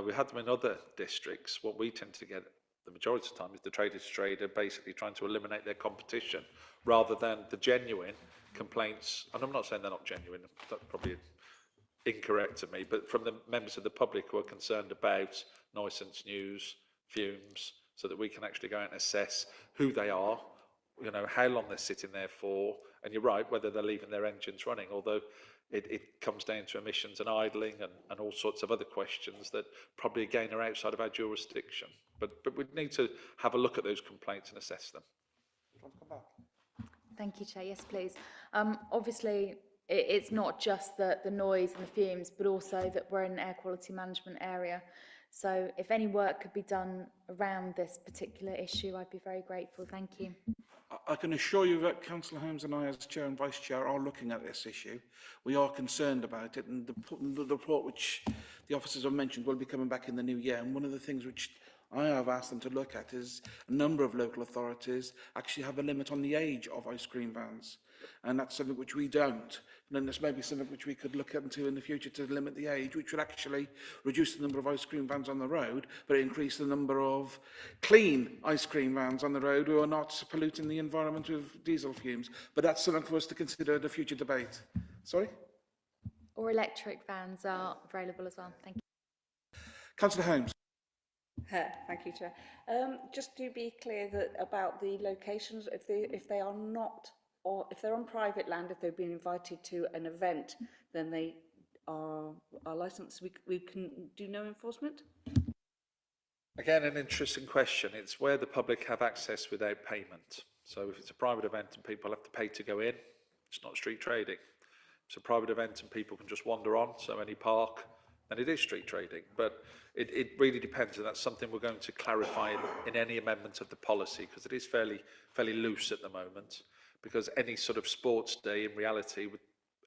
We had them in other districts. What we tend to get the majority of the time is the trader basically trying to eliminate their competition rather than the genuine complaints. And I'm not saying they're not genuine, that's probably incorrect to me, but from the members of the public who are concerned about nuisance news, fumes, so that we can actually go out and assess who they are, you know, how long they're sitting there for, and you're right, whether they're leaving their engines running, although it comes down to emissions and idling and all sorts of other questions that probably again are outside of our jurisdiction. But we need to have a look at those complaints and assess them. Thank you, Chair. Yes, please. Obviously, it's not just the noise and the fumes, but also that we're in an air quality management area. So if any work could be done around this particular issue, I'd be very grateful. Thank you. I can assure you that Councillor Holmes and I, as Chair and Vice Chair, are looking at this issue. We are concerned about it, and the report which the officers have mentioned will be coming back in the new year. And one of the things which I have asked them to look at is a number of local authorities actually have a limit on the age of ice cream vans. And that's something which we don't. And then this may be something which we could look into in the future to limit the age, which would actually reduce the number of ice cream vans on the road, but increase the number of clean ice cream vans on the road who are not polluting the environment with diesel fumes. But that's something for us to consider in a future debate. Sorry? Or electric vans are available as well. Thank you. Councillor Holmes. Thank you, Chair. Just to be clear that about the locations, if they are not, or if they're on private land, if they've been invited to an event, then they are licensed. We can do no enforcement? Again, an interesting question. It's where the public have access without payment. So if it's a private event and people have to pay to go in, it's not street trading. If it's a private event and people can just wander on, so any park, then it is street trading. But it really depends, and that's something we're going to clarify in any amendment of the policy, because it is fairly loose at the moment, because any sort of sports day in reality with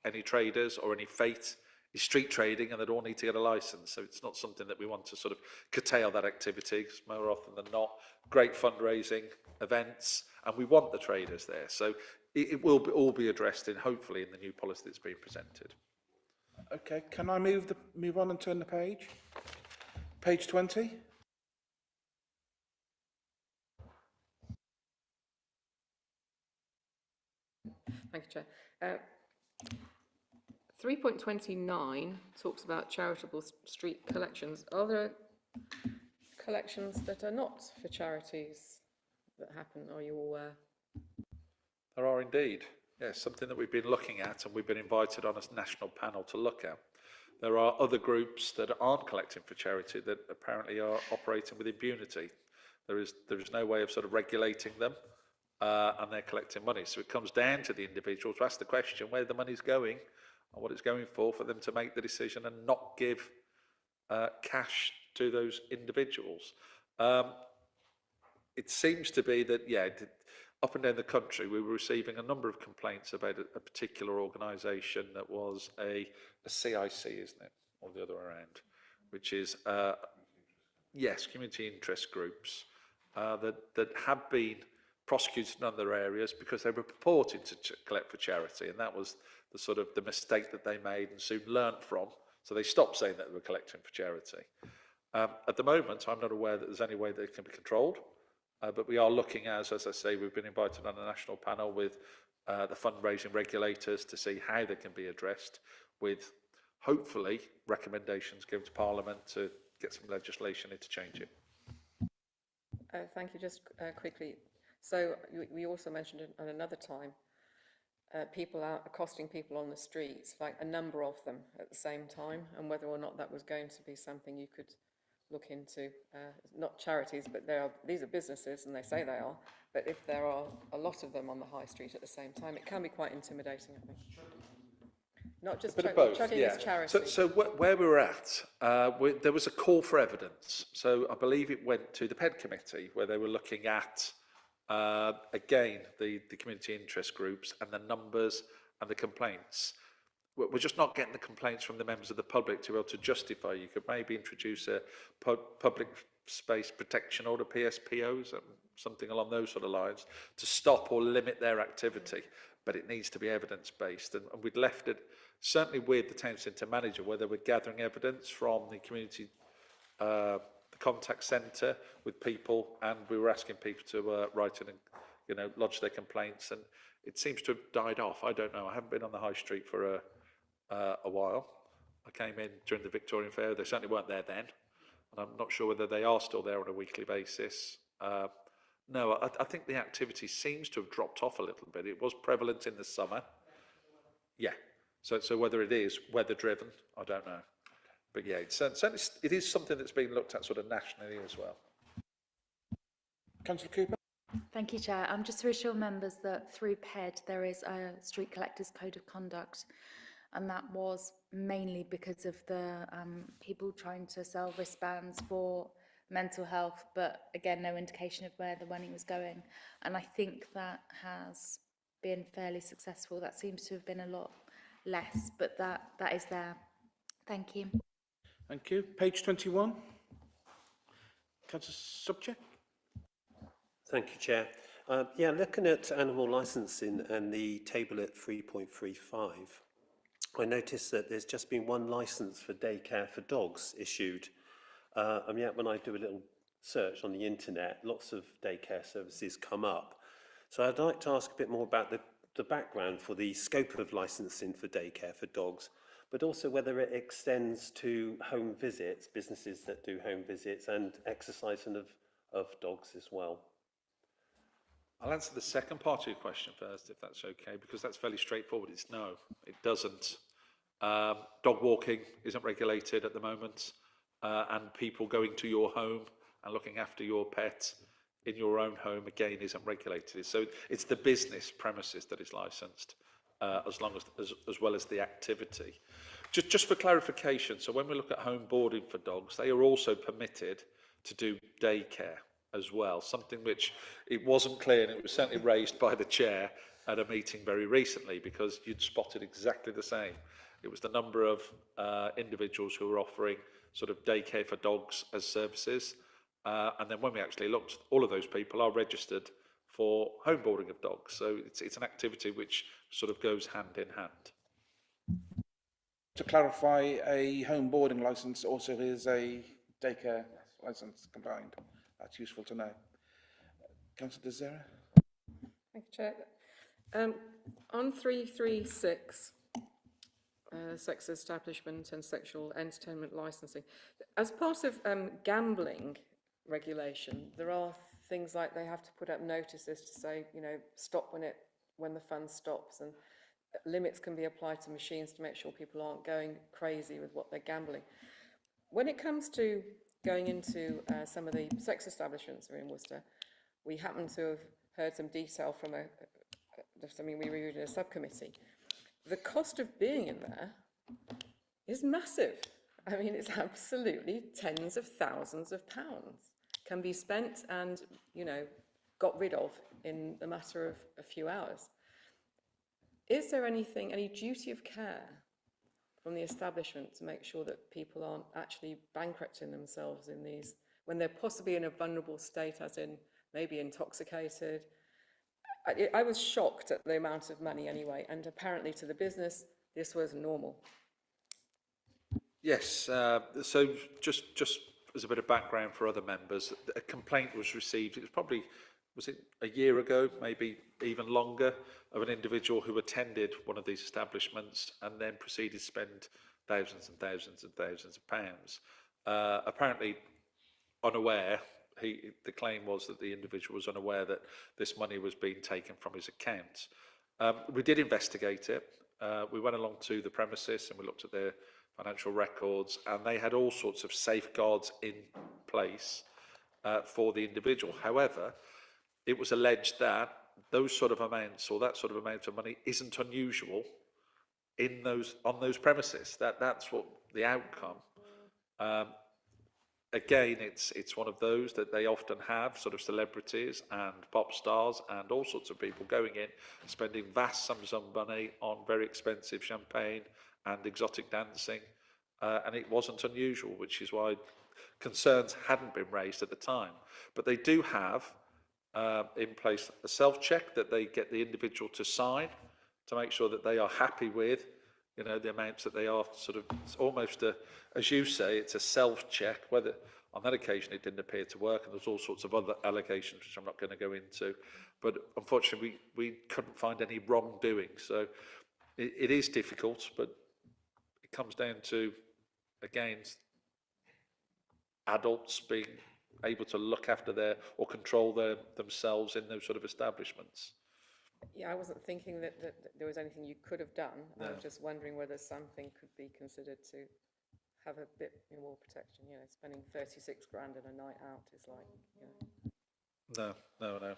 any traders or any fete is street trading, and they'd all need to get a license. So it's not something that we want to sort of curtail that activity, because more often than not, great fundraising events, and we want the traders there. So it will all be addressed hopefully in the new policy that's being presented. Okay, can I move on and turn the page? Page 20. Thank you, Chair. 3.29 talks about charitable street collections. Are there collections that are not for charities that happen? Are you aware? There are indeed. Yes, something that we've been looking at and we've been invited on a national panel to look at. There are other groups that aren't collecting for charity that apparently are operating with impunity. There is no way of sort of regulating them, and they're collecting money. So it comes down to the individual to ask the question where the money's going and what it's going for them to make the decision and not give cash to those individuals. It seems to be that, up and down the country, we were receiving a number of complaints about a particular organisation that was a CIC, isn't it, or the other way around, which is, yes, community interest groups that have been prosecuted in other areas because they were purporting to collect for charity, and that was the sort of the mistake that they made and soon learnt from. So they stopped saying that they were collecting for charity. At the moment, I'm not aware that there's any way that it can be controlled. But we are looking as I say, we've been invited on a national panel with the fundraising regulators to see how they can be addressed, with hopefully recommendations given to Parliament to get some legislation in to change it. Thank you. Just quickly. So we also mentioned at another time, people are accosting people on the streets, like a number of them at the same time, and whether or not that was going to be something you could look into. Not charities, but these are businesses, and they say they are, but if there are a lot of them on the high street at the same time, it can be quite intimidating, I think. Not just chugging as charity. So where we were at, there was a call for evidence. So I believe it went to the PED committee, where they were looking at, again, the community interest groups and the numbers and the complaints. We're just not getting the complaints from the members of the public to be able to justify. You could maybe introduce a public space protection order, PSPOs, something along those sort of lines, to stop or limit their activity. But it needs to be evidence-based. And we'd left it, certainly with the town centre manager, where they were gathering evidence from the community, the contact centre with people, and we were asking people to write in and, lodge their complaints. And it seems to have died off. I don't know. I haven't been on the high street for a while. I came in during the Victorian Fair. They certainly weren't there then, and I'm not sure whether they are still there on a weekly basis. No, I think the activity seems to have dropped off a little bit. It was prevalent in the summer. Yeah. So whether it is weather driven, I don't know. But yeah, certainly it is something that's being looked at sort of nationally as well. Councillor Cooper. Thank you, Chair. Just to assure members that through PED there is a Street Collectors Code of Conduct, and that was mainly because of the people trying to sell wristbands for mental health, but again, no indication of where the money was going. And I think that has been fairly successful. That seems to have been a lot less, but that is there. Thank you. Thank you. Page 21. Councillor Sobchak. Thank you, Chair. Looking at animal licensing and the table at 3.35, I noticed that there's just been one licence for daycare for dogs issued. And yet when I do a little search on the internet, lots of daycare services come up. So I'd like to ask a bit more about the background for the scope of licensing for daycare for dogs, but also whether it extends to home visits, businesses that do home visits, and exercising of dogs as well. I'll answer the second part of your question first, if that's okay, because that's fairly straightforward. It's no, it doesn't. Dog walking isn't regulated at the moment, and people going to your home and looking after your pet in your own home, again, isn't regulated. So it's the business premises that is licensed, as well as the activity. Just for clarification, so when we look at home boarding for dogs, they are also permitted to do daycare as well, something which it wasn't clear, and it was certainly raised by the chair at a meeting very recently, because you'd spotted exactly the same. It was the number of individuals who were offering sort of daycare for dogs as services, and then when we actually looked, all of those people are registered for home boarding of dogs. So it's an activity which sort of goes hand in hand. To clarify, a home boarding licence also is a daycare licence combined. That's useful to know. Councillor Zera. Thank you, Chair. On 336, sex establishment and sexual entertainment licensing. As part of gambling regulation, there are things like they have to put up notices to say, you know, stop when the fun stops, and limits can be applied to machines to make sure people aren't going crazy with what they're gambling. When it comes to going into some of the sex establishments in Worcester, we happen to have heard some detail from something we reviewed in a subcommittee. The cost of being in there is massive. I mean, it's absolutely tens of thousands of pounds can be spent and, you know, got rid of in a matter of a few hours. Is there any duty of care from the establishment to make sure that people aren't actually bankrupting themselves in these, when they're possibly in a vulnerable state, as in maybe intoxicated? I was shocked at the amount of money anyway, and apparently to the business, this was normal. Yes, so just as a bit of background for other members, a complaint was received, it was probably, was it a year ago, maybe even longer, of an individual who attended one of these establishments and then proceeded to spend thousands and thousands and thousands of pounds. Apparently unaware, the claim was that the individual was unaware that this money was being taken from his account. We did investigate it. We went along to the premises and we looked at their financial records, and they had all sorts of safeguards in place for the individual. However, it was alleged that those sort of amounts, or that sort of amount of money, isn't unusual on those premises. That's what the outcome. Again, it's one of those that they often have sort of celebrities and pop stars and all sorts of people going in, spending vast sums of money on very expensive champagne and exotic dancing, and it wasn't unusual, which is why concerns hadn't been raised at the time. But they do have in place a self-check that they get the individual to sign to make sure that they are happy with, you know, the amounts that they are sort of, it's almost as you say, it's a self-check, whether on that occasion it didn't appear to work, and there's all sorts of other allegations which I'm not going to go into. But unfortunately, we couldn't find any wrongdoing. So it is difficult, but it comes down to, again, adults being able to look after or control themselves in those sort of establishments. Yeah, I wasn't thinking that there was anything you could have done. No. I'm just wondering whether something could be considered to have a bit more protection. You know, spending 36 grand in a night out is like, you know. No.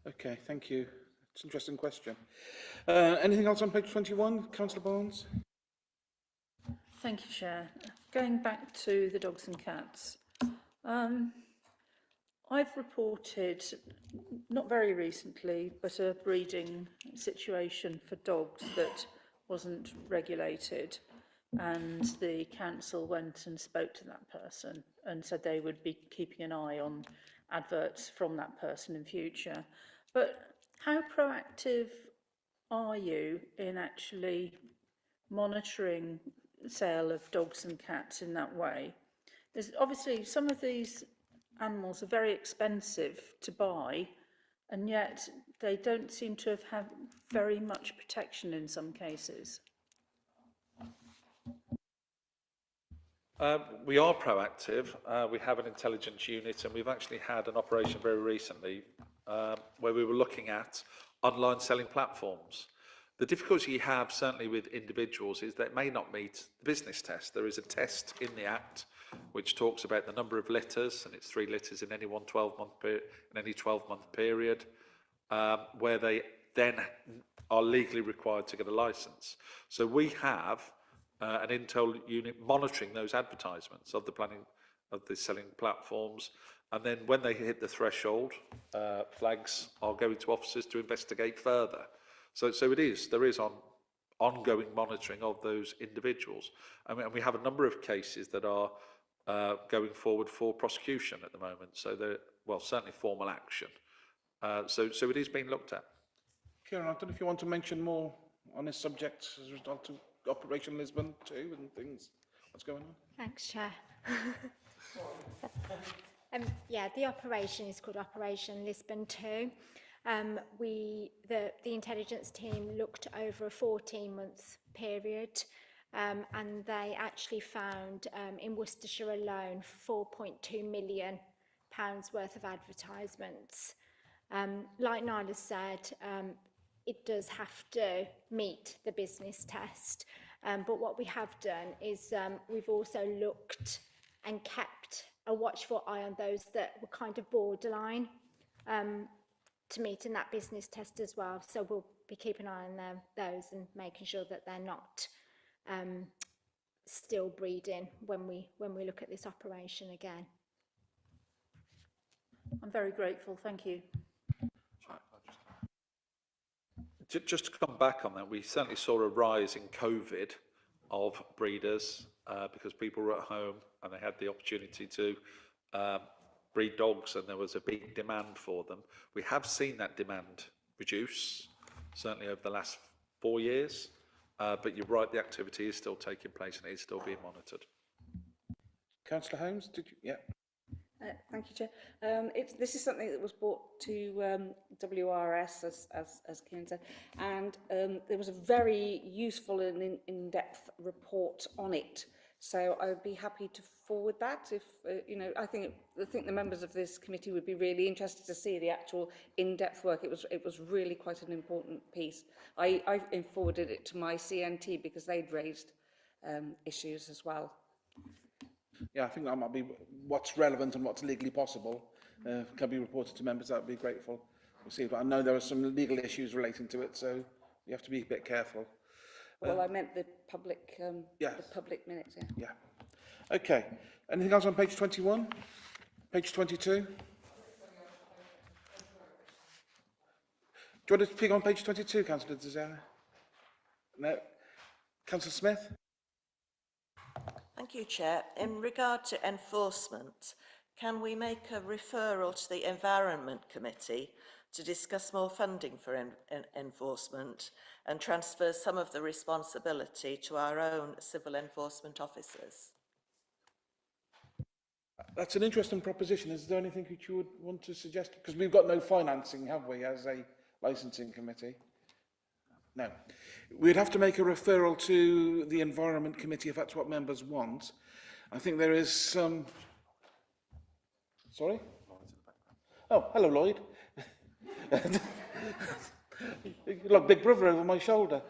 Okay, thank you. It's an interesting question. Anything else on page 21, Councillor Barnes? Thank you, Chair. Going back to the dogs and cats, I've reported, not very recently, but a breeding situation for dogs that wasn't regulated, and the council went and spoke to that person and said they would be keeping an eye on adverts from that person in future. But how proactive are you in actually monitoring sale of dogs and cats in that way? There's obviously some of these animals are very expensive to buy, and yet they don't seem to have had very much protection in some cases. We are proactive. We have an intelligence unit, and we've actually had an operation very recently where we were looking at online selling platforms. The difficulty you have, certainly with individuals, is that it may not meet the business test. There is a test in the Act which talks about the number of litters, and it's 3 litters in any 12-month period, where they then are legally required to get a licence. So we have an intel unit monitoring those advertisements of the planning of the selling platforms, and then when they hit the threshold, flags are going to officers to investigate further. So there is ongoing monitoring of those individuals. I mean, we have a number of cases that are going forward for prosecution at the moment. So certainly formal action. So it is being looked at. Kieran, I don't know if you want to mention more on this subject as a result of Operation Lisbon 2 and things. What's going on? Thanks, Chair. Yeah, the operation is called Operation Lisbon 2. The intelligence team looked over a 14-month period, and they actually found in Worcestershire alone £4.2 million worth of advertisements. Like Nyla said, it does have to meet the business test, but what we have done is we've also looked and kept a watchful eye on those that were kind of borderline to meet in that business test as well. So we'll be keeping an eye on those and making sure that they're not still breeding when we look at this operation again. I'm very grateful, thank you. Just to come back on that, we certainly saw a rise in COVID of breeders because people were at home and they had the opportunity to breed dogs, and there was a big demand for them. We have seen that demand reduce, certainly over the last 4 years, but you're right, the activity is still taking place and it is still being monitored. Councillor Holmes, did you? Yeah. Thank you, Chair. This is something that was brought to WRS, as Kieran said, and there was a very useful and in-depth report on it. So I would be happy to forward that. If you know, I think the members of this committee would be really interested to see the actual in-depth work. It was really quite an important piece. I forwarded it to my CNT because they'd raised issues as well. Yeah, I think that might be what's relevant and what's legally possible can be reported to members. That would be grateful. We'll see. But I know there are some legal issues relating to it, so you have to be a bit careful. Well, I meant the public, yes. The public minutes. Yeah. Yeah. Okay. Anything else on page 21? Page 22? Do you want to speak on page 22, Councillor Desire? No. Councillor Smith? Thank you, Chair. In regard to enforcement, can we make a referral to the Environment Committee to discuss more funding for enforcement and transfer some of the responsibility to our own civil enforcement officers? That's an interesting proposition. Is there anything that you would want to suggest? Because we've got no financing, have we, as a licensing committee? No. We'd have to make a referral to the Environment Committee if that's what members want. I think there is some... Sorry? Oh, hello, Lloyd. You look Big Brother over my shoulder.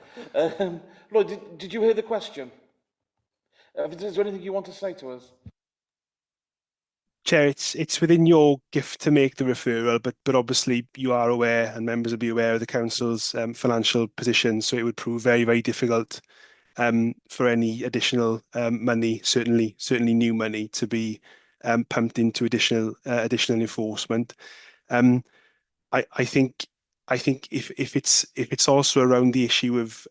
Lloyd, did you hear the question? Is there anything you want to say to us? Chair, it's within your gift to make the referral, but obviously you are aware, and members will be aware of the council's financial position, so it would prove very, very difficult for any additional money, certainly new money, to be pumped into additional enforcement. I think if it's also around the issue of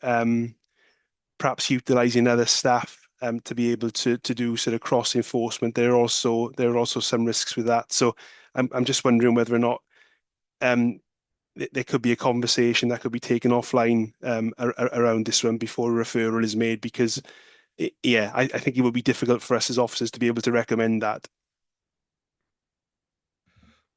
perhaps utilising other staff to be able to do sort of cross enforcement, there are also some risks with that. So I'm just wondering whether or not there could be a conversation that could be taken offline around this one before a referral is made, because I think it would be difficult for us as officers to be able to recommend that.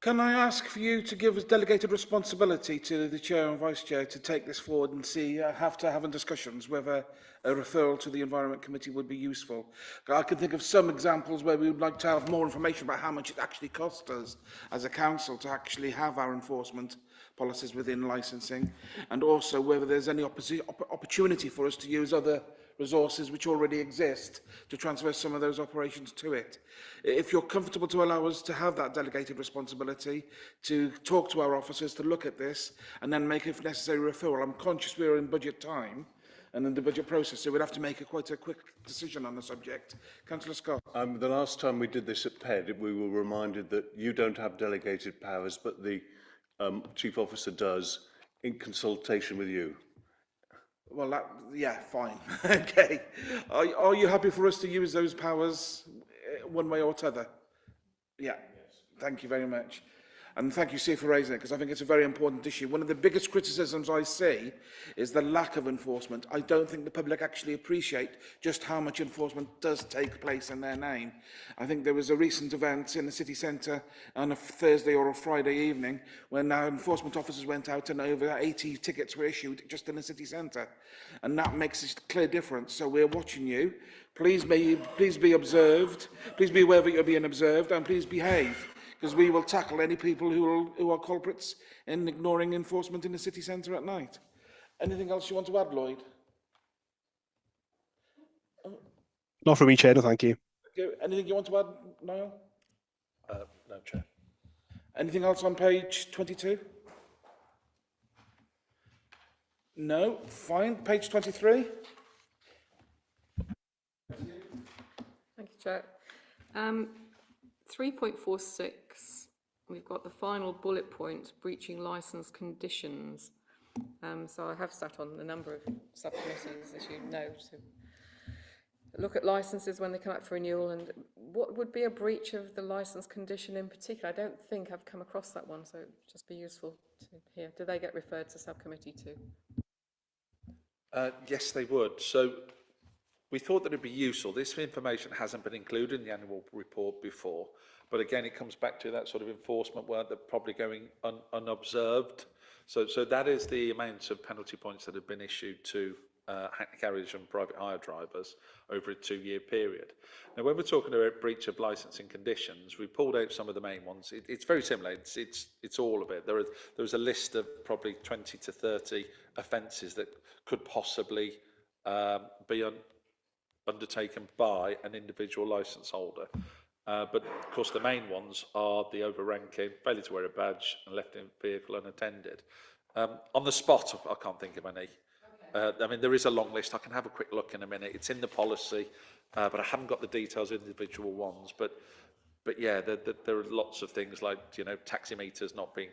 Can I ask for you to give us delegated responsibility to the Chair and Vice Chair to take this forward and see, have discussions whether a referral to the Environment Committee would be useful? I can think of some examples where we would like to have more information about how much it actually costs us as a council to actually have our enforcement policies within licensing, and also whether there's any opportunity for us to use other resources which already exist to transfer some of those operations to it. If you're comfortable to allow us to have that delegated responsibility to talk to our officers, to look at this and then make, if necessary, referral. I'm conscious we're in budget time and in the budget process, so we'd have to make quite a quick decision on the subject. Councillor Scott. The last time we did this at PED, we were reminded that you don't have delegated powers, but the Chief Officer does, in consultation with you. Well, yeah, fine. Okay. Are you happy for us to use those powers one way or t'other? Yeah. Yes. Thank you very much. And thank you, Steve, for raising it, because I think it's a very important issue. One of the biggest criticisms I see is the lack of enforcement. I don't think the public actually appreciate just how much enforcement does take place in their name. I think there was a recent event in the city centre on a Thursday or a Friday evening when our enforcement officers went out and over 80 tickets were issued just in the city centre. And that makes a clear difference. So we're watching you. Please be observed. Please be aware that you're being observed, and please behave, because we will tackle any people who are culprits in ignoring enforcement in the city centre at night. Anything else you want to add, Lloyd? Not from me, Chair, no, thank you. Anything you want to add, Niall? No, Chair. Anything else on page 22? No, fine. Page 23? Thank you, Chair. 3.46, we've got the final bullet point, breaching licence conditions. So I have sat on a number of subcommittees, as you know, to look at licences when they come up for renewal, and what would be a breach of the licence condition in particular? I don't think I've come across that one, so it'd just be useful to hear. Do they get referred to subcommittee too? Yes, they would. So we thought that it'd be useful. This information hasn't been included in the annual report before, but again, it comes back to that sort of enforcement work that probably going unobserved. So that is the amount of penalty points that have been issued to Hackney Carriage and private hire drivers over a 2-year period. Now, when we're talking about breach of licensing conditions, we pulled out some of the main ones. It's very similar. It's all of it. There's a list of probably 20 to 30 offences that could possibly be undertaken by an individual licence holder. But of course the main ones are the overranking, failure to wear a badge and left in vehicle unattended. On the spot, I can't think of any. I mean, there is a long list. I can have a quick look in a minute. It's in the policy, but I haven't got the details of individual ones. But yeah, there are lots of things like, you know, taximeters not being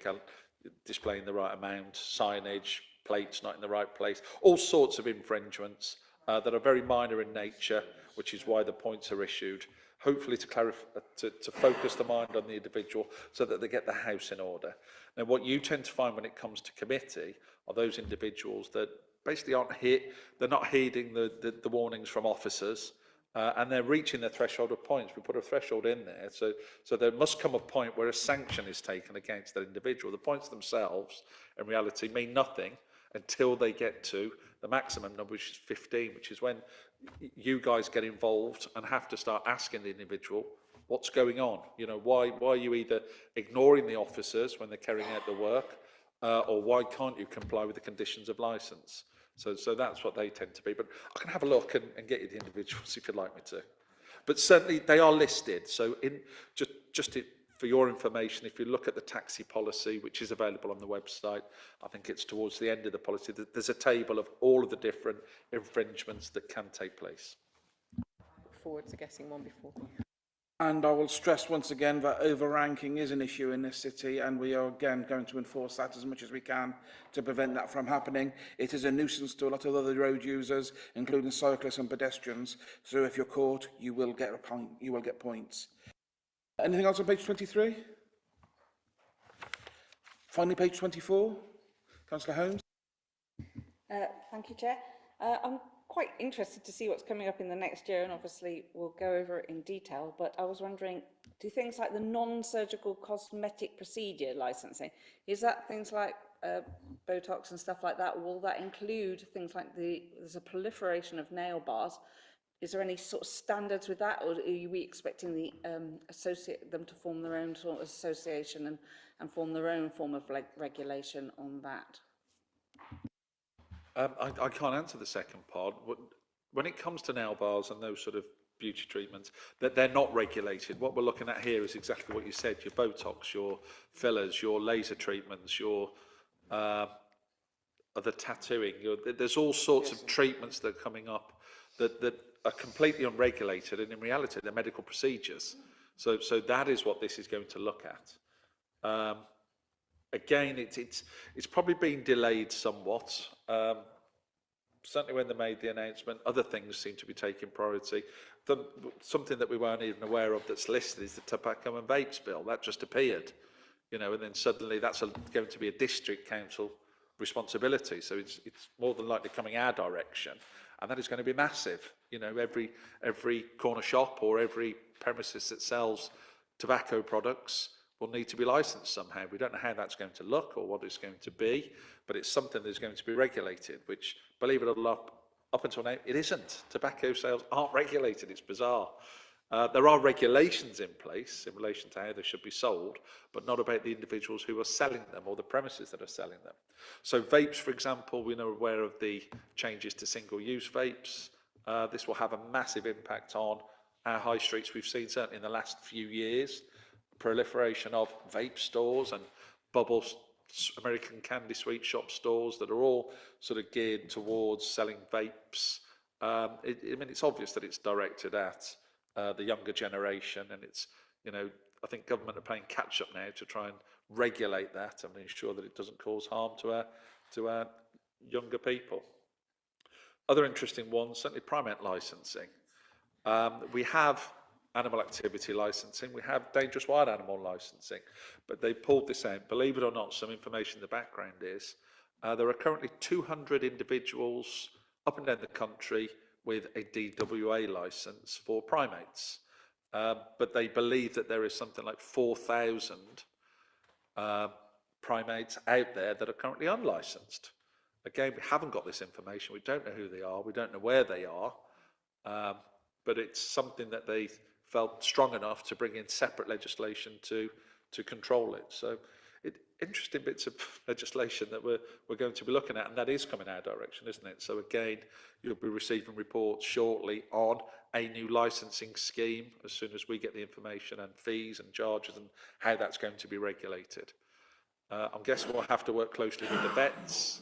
displaying the right amount, signage, plates not in the right place, all sorts of infringements that are very minor in nature, which is why the points are issued, hopefully to clarify, to focus the mind on the individual so that they get the house in order. Now, what you tend to find when it comes to committee are those individuals that basically they're not heeding the warnings from officers, and they're reaching their threshold of points. We put a threshold in there, so there must come a point where a sanction is taken against that individual. The points themselves, in reality, mean nothing until they get to the maximum number, which is 15, which is when you guys get involved and have to start asking the individual, what's going on? You know, why are you either ignoring the officers when they're carrying out the work, or why can't you comply with the conditions of licence? So that's what they tend to be. But I can have a look and get you the individuals if you'd like me to. But certainly they are listed. So for your information, if you look at the taxi policy, which is available on the website, I think it's towards the end of the policy, there's a table of all of the different infringements that can take place. Look forward to getting one before. And I will stress once again that overranking is an issue in this city, and we are again going to enforce that as much as we can to prevent that from happening. It is a nuisance to a lot of other road users, including cyclists and pedestrians. So if you're caught, you will get a point. You will get points. Anything else on page 23? Finally, page 24. Councillor Holmes. Thank you, Chair. I'm quite interested to see what's coming up in the next year, and obviously we'll go over it in detail, but I was wondering, do things like the non-surgical cosmetic procedure licensing, is that things like Botox and stuff like that? Will that include things like there's a proliferation of nail bars? Is there any sort of standards with that, or are we expecting them to form their own sort of association and form their own form of regulation on that? I can't answer the second part. When it comes to nail bars and those sort of beauty treatments, that they're not regulated. What we're looking at here is exactly what you said: your Botox, your fillers, your laser treatments, your other tattooing. There's all sorts of treatments that are coming up that are completely unregulated, and in reality, they're medical procedures. So that is what this is going to look at. Again, it's probably been delayed somewhat. Certainly when they made the announcement, other things seem to be taking priority. Something that we weren't even aware of that's listed is the tobacco and vapes bill. That just appeared. you know, and then suddenly that's going to be a district council responsibility. So it's more than likely coming our direction, and that is going to be massive. You know, every corner shop or every premises that sells tobacco products will need to be licensed somehow. We don't know how that's going to look or what it's going to be, but it's something that's going to be regulated, which, believe it or not, up until now, it isn't. Tobacco sales aren't regulated. It's bizarre. There are regulations in place in relation to how they should be sold, but not about the individuals who are selling them or the premises that are selling them. So vapes, for example, we're aware of the changes to single-use vapes. This will have a massive impact on our high streets. We've seen, certainly in the last few years, proliferation of vape stores and bubble American candy sweet shop stores that are all sort of geared towards selling vapes. I mean, it's obvious that it's directed at the younger generation, and it's, you know, I think government are playing catch up now to try and regulate that and ensure that it doesn't cause harm to our younger people. Other interesting ones, certainly primate licensing. We have animal activity licensing, we have dangerous wild animal licensing, but they pulled this out. Believe it or not, some information in the background is there are currently 200 individuals up and down the country with a DWA license for primates, but they believe that there is something like 4,000 primates out there that are currently unlicensed. Again, we haven't got this information. We don't know who they are. We don't know where they are, but it's something that they felt strong enough to bring in separate legislation to control it. So interesting bits of legislation that we're going to be looking at, and that is coming our direction, isn't it? So again, you'll be receiving reports shortly on a new licensing scheme as soon as we get the information, and fees and charges and how that's going to be regulated. I'm guessing we'll have to work closely with the vets,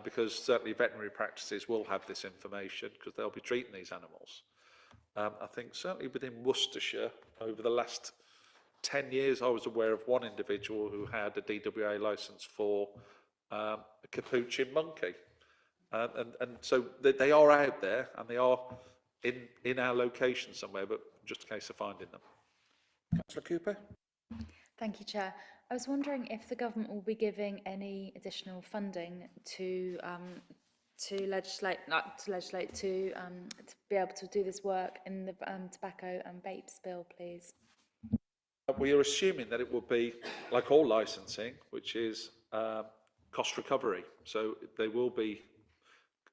because certainly veterinary practices will have this information because they'll be treating these animals. I think certainly within Worcestershire, over the last 10 years, I was aware of one individual who had a DWA licence for a capuchin monkey. And so they are out there, and they are in our location somewhere, but just a case of finding them. Councillor Cooper? Thank you, Chair. I was wondering if the government will be giving any additional funding to legislate to be able to do this work in the tobacco and vapes bill, please. We are assuming that it will be like all licensing, which is cost recovery. So there will be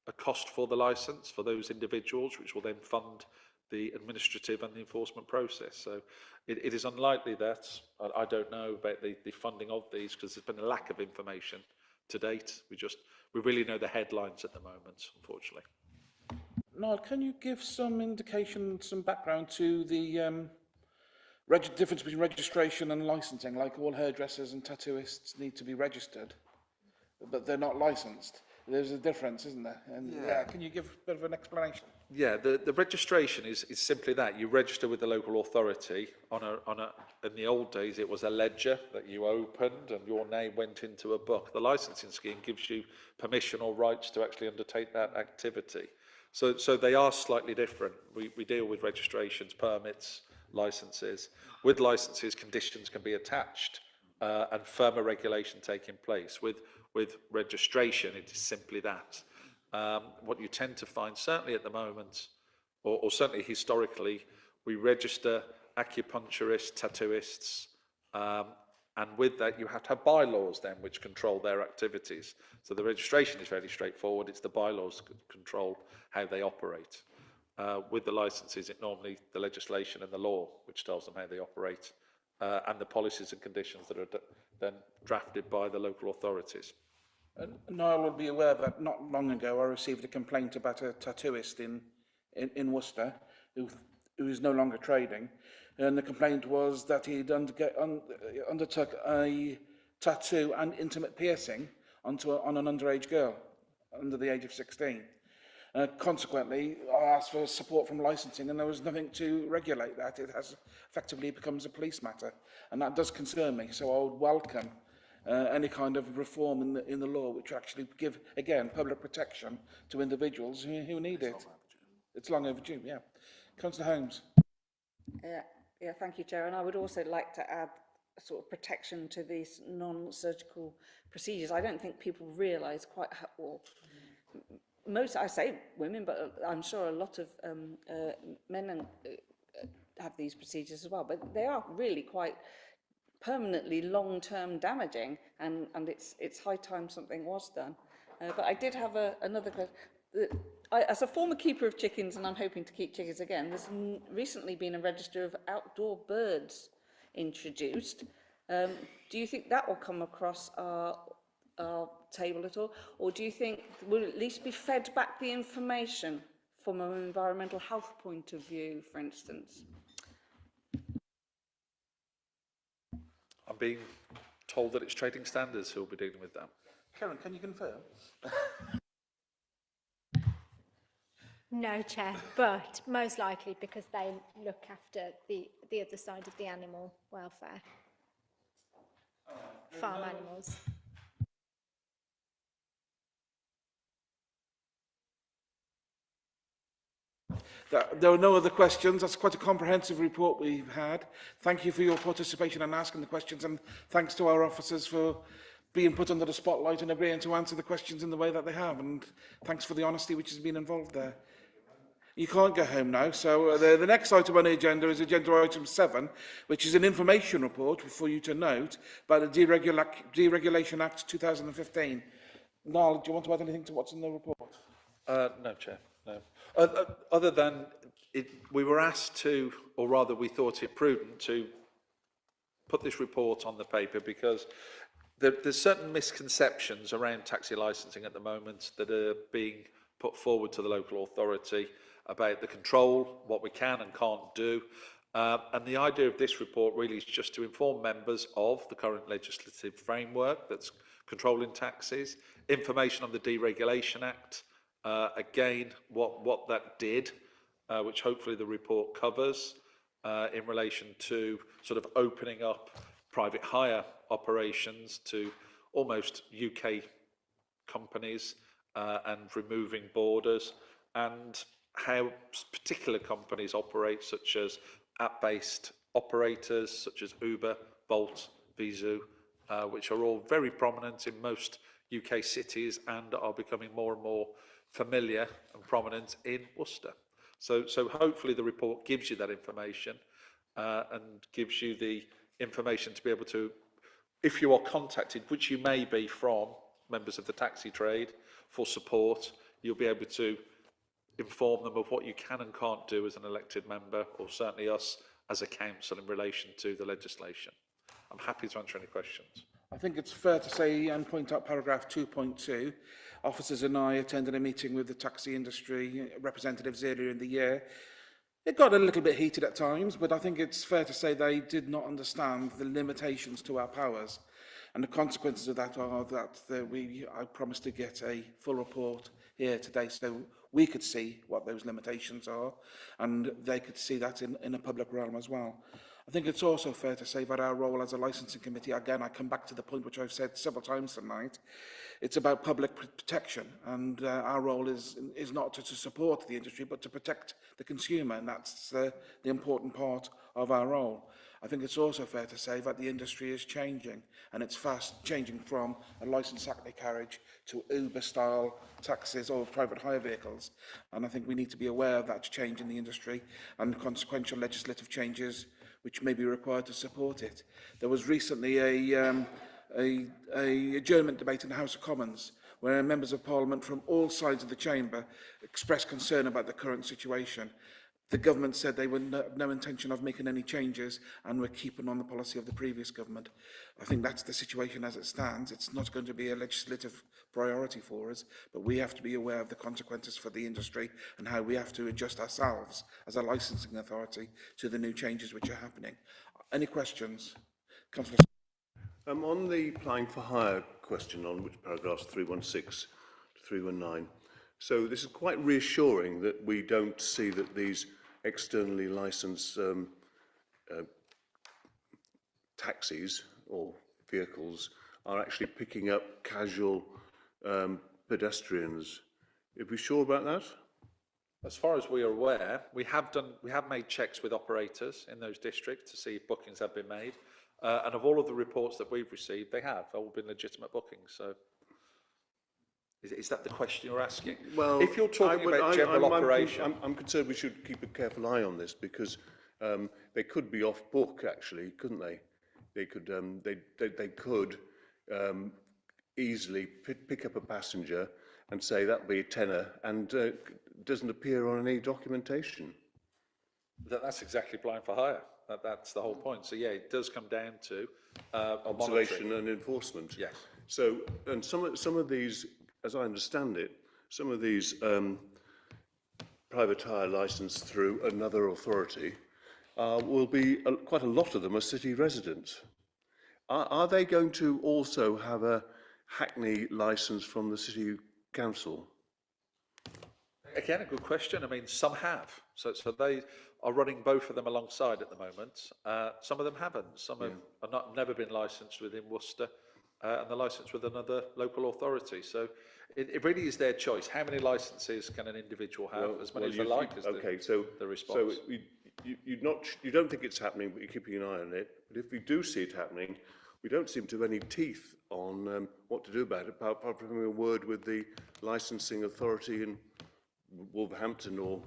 a cost for the license for those individuals, which will then fund the administrative and the enforcement process. So it is unlikely that, I don't know about the funding of these, because there's been a lack of information to date. We really know the headlines at the moment, unfortunately. Noel, can you give some indication, some background to the difference between registration and licensing? Like, all hairdressers and tattooists need to be registered, but they're not licensed. There's a difference, isn't there? And yeah, can you give a bit of an explanation? Yeah, the registration is simply that. You register with the local authority in the old days it was a ledger that you opened and your name went into a book. The licensing scheme gives you permission or rights to actually undertake that activity. So they are slightly different. We deal with registrations, permits, licenses. With licenses, conditions can be attached and firmer regulation taking place. With registration, it is simply that. What you tend to find, certainly at the moment, or certainly historically, we register acupuncturists, tattooists, and with that you have to have bylaws then which control their activities. So the registration is fairly straightforward. It's the bylaws that control how they operate. With the licenses, it normally the legislation and the law which tells them how they operate, and the policies and conditions that are then drafted by the local authorities. Noel will be aware that not long ago I received a complaint about a tattooist in Worcester who is no longer trading, and the complaint was that he'd undertook a tattoo and intimate piercing on an underage girl under the age of 16. Consequently, I asked for support from licensing, and there was nothing to regulate that. It has effectively becomes a police matter, and that does concern me. So I would welcome any kind of reform in the law which actually give, again, public protection to individuals who need it. It's long overdue, yeah. Councillor Holmes. Yeah, thank you, Chair. And I would also like to add sort of protection to these non-surgical procedures. I don't think people realise quite how, or most, I say women, but I'm sure a lot of men have these procedures as well, but they are really quite permanently long-term damaging, and it's high time something was done. But I did have another question. As a former keeper of chickens, and I'm hoping to keep chickens again, there's recently been a register of outdoor birds introduced. Do you think that will come across our table at all? Or do you think we'll at least be fed back the information from an environmental health point of view, for instance? I'm being told that it's Trading Standards who will be dealing with that. Karen, can you confirm? No, Chair, but most likely because they look after the other side of the animal welfare, farm animals. There are no other questions. That's quite a comprehensive report we've had. Thank you for your participation and asking the questions, and thanks to our officers for being put under the spotlight and agreeing to answer the questions in the way that they have, and thanks for the honesty which has been involved there. You can't go home now, so the next item on the agenda is agenda item 7, which is an information report for you to note about the Deregulation Act 2015. Niall, do you want to add anything to what's in the report? No, Chair, no. Other than we were asked to, or rather we thought it prudent to put this report on the paper because there's certain misconceptions around taxi licensing at the moment that are being put forward to the local authority about the control, what we can and can't do. And the idea of this report really is just to inform members of the current legislative framework that's controlling taxis, information on the Deregulation Act, again, what that did, which hopefully the report covers, in relation to sort of opening up private hire operations to almost UK companies and removing borders, and how particular companies operate, such as app-based operators, such as Uber, Bolt, Vizu, which are all very prominent in most UK cities and are becoming more and more familiar and prominent in Worcester. So hopefully the report gives you that information and gives you the information to be able to, if you are contacted, which you may be from members of the taxi trade for support, you'll be able to inform them of what you can and can't do as an elected member, or certainly us as a council in relation to the legislation. I'm happy to answer any questions. I think it's fair to say and point out paragraph 2.2. Officers and I attended a meeting with the taxi industry representatives earlier in the year. It got a little bit heated at times, but I think it's fair to say they did not understand the limitations to our powers. And the consequences of that are that I promised to get a full report here today so we could see what those limitations are and they could see that in a public realm as well. I think it's also fair to say that our role as a licensing committee, again, I come back to the point which I've said several times tonight, it's about public protection, and our role is not to support the industry, but to protect the consumer, and that's the important part of our role. I think it's also fair to say that the industry is changing, and it's fast changing from a licensed hackney carriage to Uber-style taxis or private hire vehicles, and I think we need to be aware of that change in the industry and consequential legislative changes which may be required to support it. There was recently a adjournment debate in the House of Commons where members of Parliament from all sides of the chamber expressed concern about the current situation. The government said they had no intention of making any changes and were keeping on the policy of the previous government. I think that's the situation as it stands. It's not going to be a legislative priority for us, but we have to be aware of the consequences for the industry and how we have to adjust ourselves as a licensing authority to the new changes which are happening. Any questions? Councillor. On the applying for hire question, on which paragraphs 316 to 319, so this is quite reassuring that we don't see that these externally licensed taxis or vehicles are actually picking up casual pedestrians. Are we sure about that? As far as we are aware, we have made checks with operators in those districts to see if bookings have been made, And of all of the reports that we've received, they have all been legitimate bookings. So is that the question you're asking? Well, if you're talking about general operation, I'm concerned we should keep a careful eye on this because they could be off book, actually, couldn't they? They could easily pick up a passenger and say that'll be a tenner, and doesn't appear on any documentation. that's exactly blind for hire. That's the whole point. So yeah, it does come down to Observation monitoring. and enforcement. Yes. So, and some of these, as I understand it, some of these private hire licensed through another authority will be, quite a lot of them are city residents. Are they going to also have a Hackney licence from the City Council? Again, a good question. I mean, some have. So they are running both of them alongside at the moment. Some of them haven't. Some have never been licensed within Worcester, and they're licensed with another local authority. So it really is their choice. How many licenses can an individual have? As many as they like is the response. So you don't think it's happening, but you're keeping an eye on it. But if we do see it happening, we don't seem to have any teeth on what to do about it, apart from having a word with the licensing authority in Wolverhampton or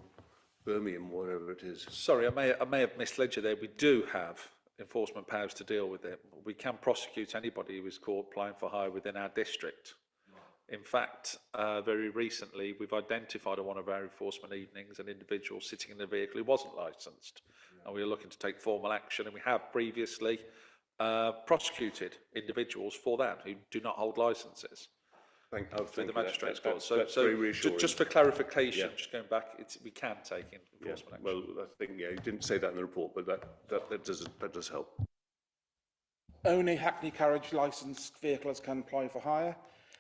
Birmingham, whatever it is. Sorry, I may have misled you there. We do have enforcement powers to deal with it. We can prosecute anybody who is caught applying for hire within our district. In fact, very recently, we've identified on one of our enforcement evenings an individual sitting in a vehicle who wasn't licensed, and we are looking to take formal action, and we have previously prosecuted individuals for that who do not hold licences. Through the magistrates' court. So very reassuring. just for clarification, just going back, we can take enforcement action. Well, I think you didn't say that in the report, but that does help. Only Hackney carriage licensed vehicles can apply for hire,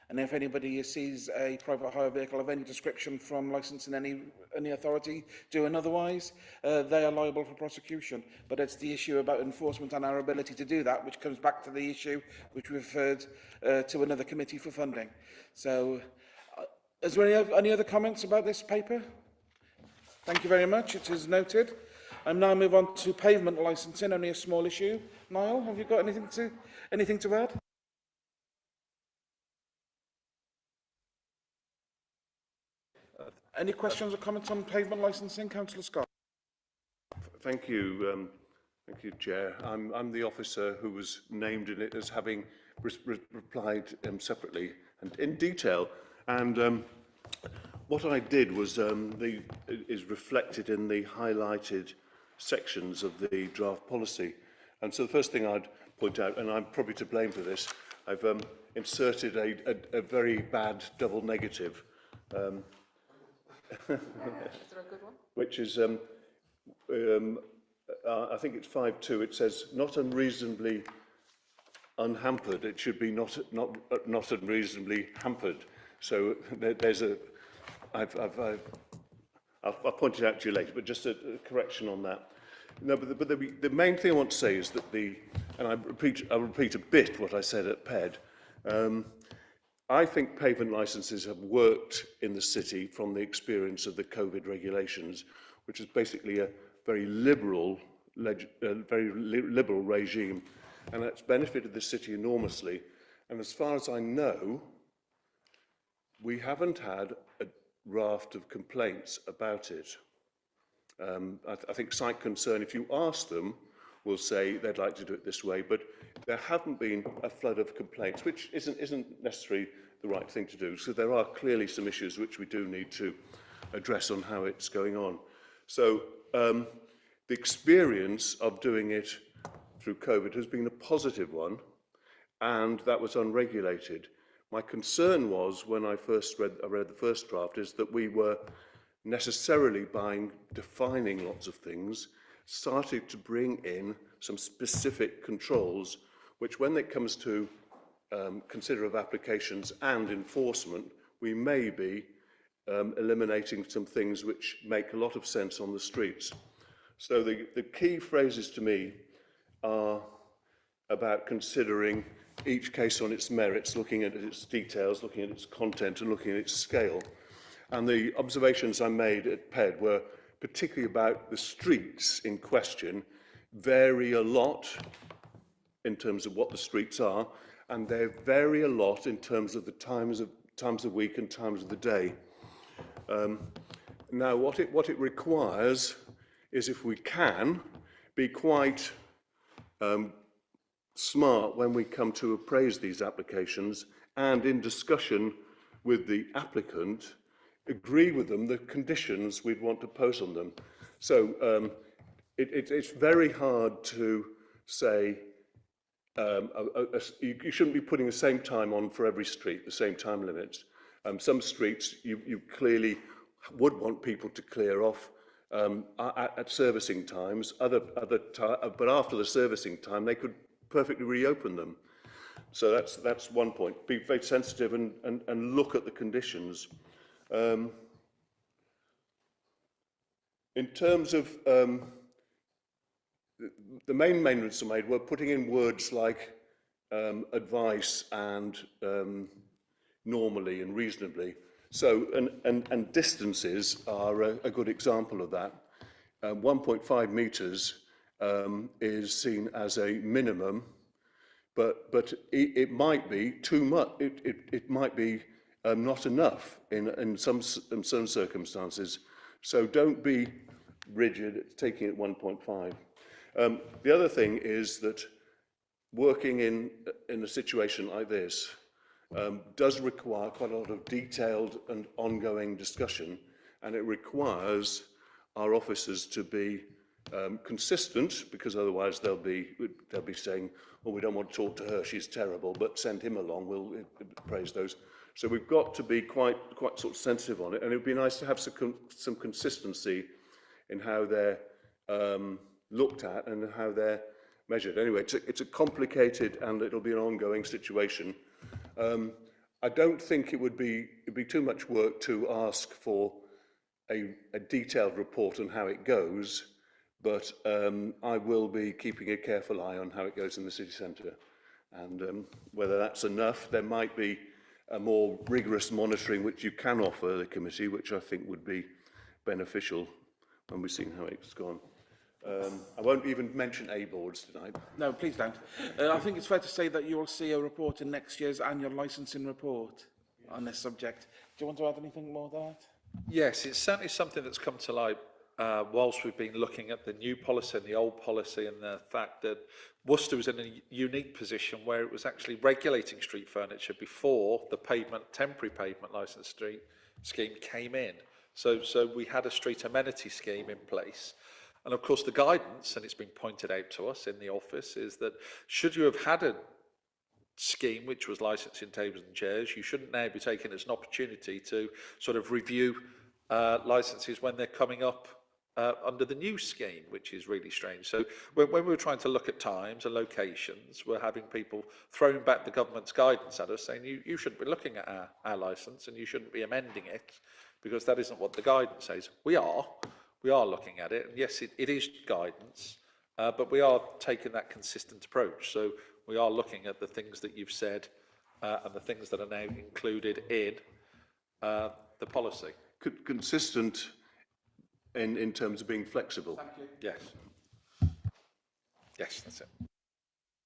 and if anybody sees a private hire vehicle of any description from licensing any authority doing otherwise, they are liable for prosecution. But it's the issue about enforcement and our ability to do that, which comes back to the issue which we referred to another committee for funding. So, is there any other comments about this paper? Thank you very much. It is noted. I now move on to pavement licensing, only a small issue. Niall, have you got anything to add? Any questions or comments on pavement licensing, Councillor Scott? Thank you, Chair. I'm the officer who was named in it as having replied separately and in detail. And what I did was is reflected in the highlighted sections of the draft policy. And so the first thing I'd point out, and I'm probably to blame for this, I've inserted a very bad double negative. Is there a good one? Which is, I think it's 5.2. It says not unreasonably unhampered. It should be not unreasonably hampered. So there's I'll point it out to you later, but just a correction on that. No, but the main thing I want to say is that and I'll repeat a bit what I said at PED. I think pavement licences have worked in the city from the experience of the COVID regulations, which is basically a very liberal regime, and that's benefited the city enormously. And as far as I know, we haven't had a raft of complaints about it. I think Site Concern, if you ask them, will say they'd like to do it this way, but there haven't been a flood of complaints, which isn't necessarily the right thing to do. So there are clearly some issues which we do need to address on how it's going on. So the experience of doing it through COVID has been a positive one, and that was unregulated. My concern was, when I read the first draft, is that we were necessarily, by defining lots of things, started to bring in some specific controls, which when it comes to consider of applications and enforcement, we may be eliminating some things which make a lot of sense on the streets. So the key phrases to me are about considering each case on its merits, looking at its details, looking at its content and looking at its scale. And the observations I made at PED were particularly about the streets in question vary a lot in terms of what the streets are, and they vary a lot in terms of the times of week and times of the day. Now, what it requires is, if we can, be quite smart when we come to appraise these applications, and in discussion with the applicant, agree with them the conditions we'd want to pose on them. So it's very hard to say you shouldn't be putting the same time on for every street, the same time limits. Some streets you clearly would want people to clear off at servicing times. But after the servicing time, they could perfectly reopen them. So that's one point. Be very sensitive and look at the conditions. In terms of the main amendments are made, we're putting in words like advice and normally and reasonably. So, and distances are a good example of that. 1.5 metres is seen as a minimum, but it might be too much. It might be not enough in some circumstances. So don't be rigid, taking it 1.5. The other thing is that working in a situation like this does require quite a lot of detailed and ongoing discussion, and it requires our officers to be consistent, because otherwise they'll be saying, "Oh, we don't want to talk to her; she's terrible." But send him along; we'll praise those. So we've got to be quite sort of sensitive on it, and it would be nice to have some consistency in how they're looked at and how they're measured. Anyway, it's a complicated and it'll be an ongoing situation. I don't think it'd be too much work to ask for a detailed report on how it goes, but I will be keeping a careful eye on how it goes in the city centre, and whether that's enough. There might be a more rigorous monitoring which you can offer the committee, which I think would be beneficial when we've seen how it's gone. I won't even mention A-boards tonight. No, please don't. I think it's fair to say that you will see a report in next year's annual licensing report on this subject. Do you want to add anything more to that? Yes, it's certainly something that's come to light whilst we've been looking at the new policy and the old policy, and the fact that Worcester was in a unique position where it was actually regulating street furniture before the temporary pavement licence street scheme came in. So we had a street amenity scheme in place. And of course the guidance, and it's been pointed out to us in the office, is that should you have had a scheme which was licensing tables and chairs, you shouldn't now be taking it as an opportunity to sort of review licenses when they're coming up under the new scheme, which is really strange. So when we were trying to look at times and locations, we're having people throwing back the government's guidance at us, saying you shouldn't be looking at our licence and you shouldn't be amending it, because that isn't what the guidance says. We are looking at it, and yes, it is guidance, but we are taking that consistent approach. So we are looking at the things that you've said and the things that are now included in the policy. Consistent in terms of being flexible. Thank you. Yes. Yes, that's it.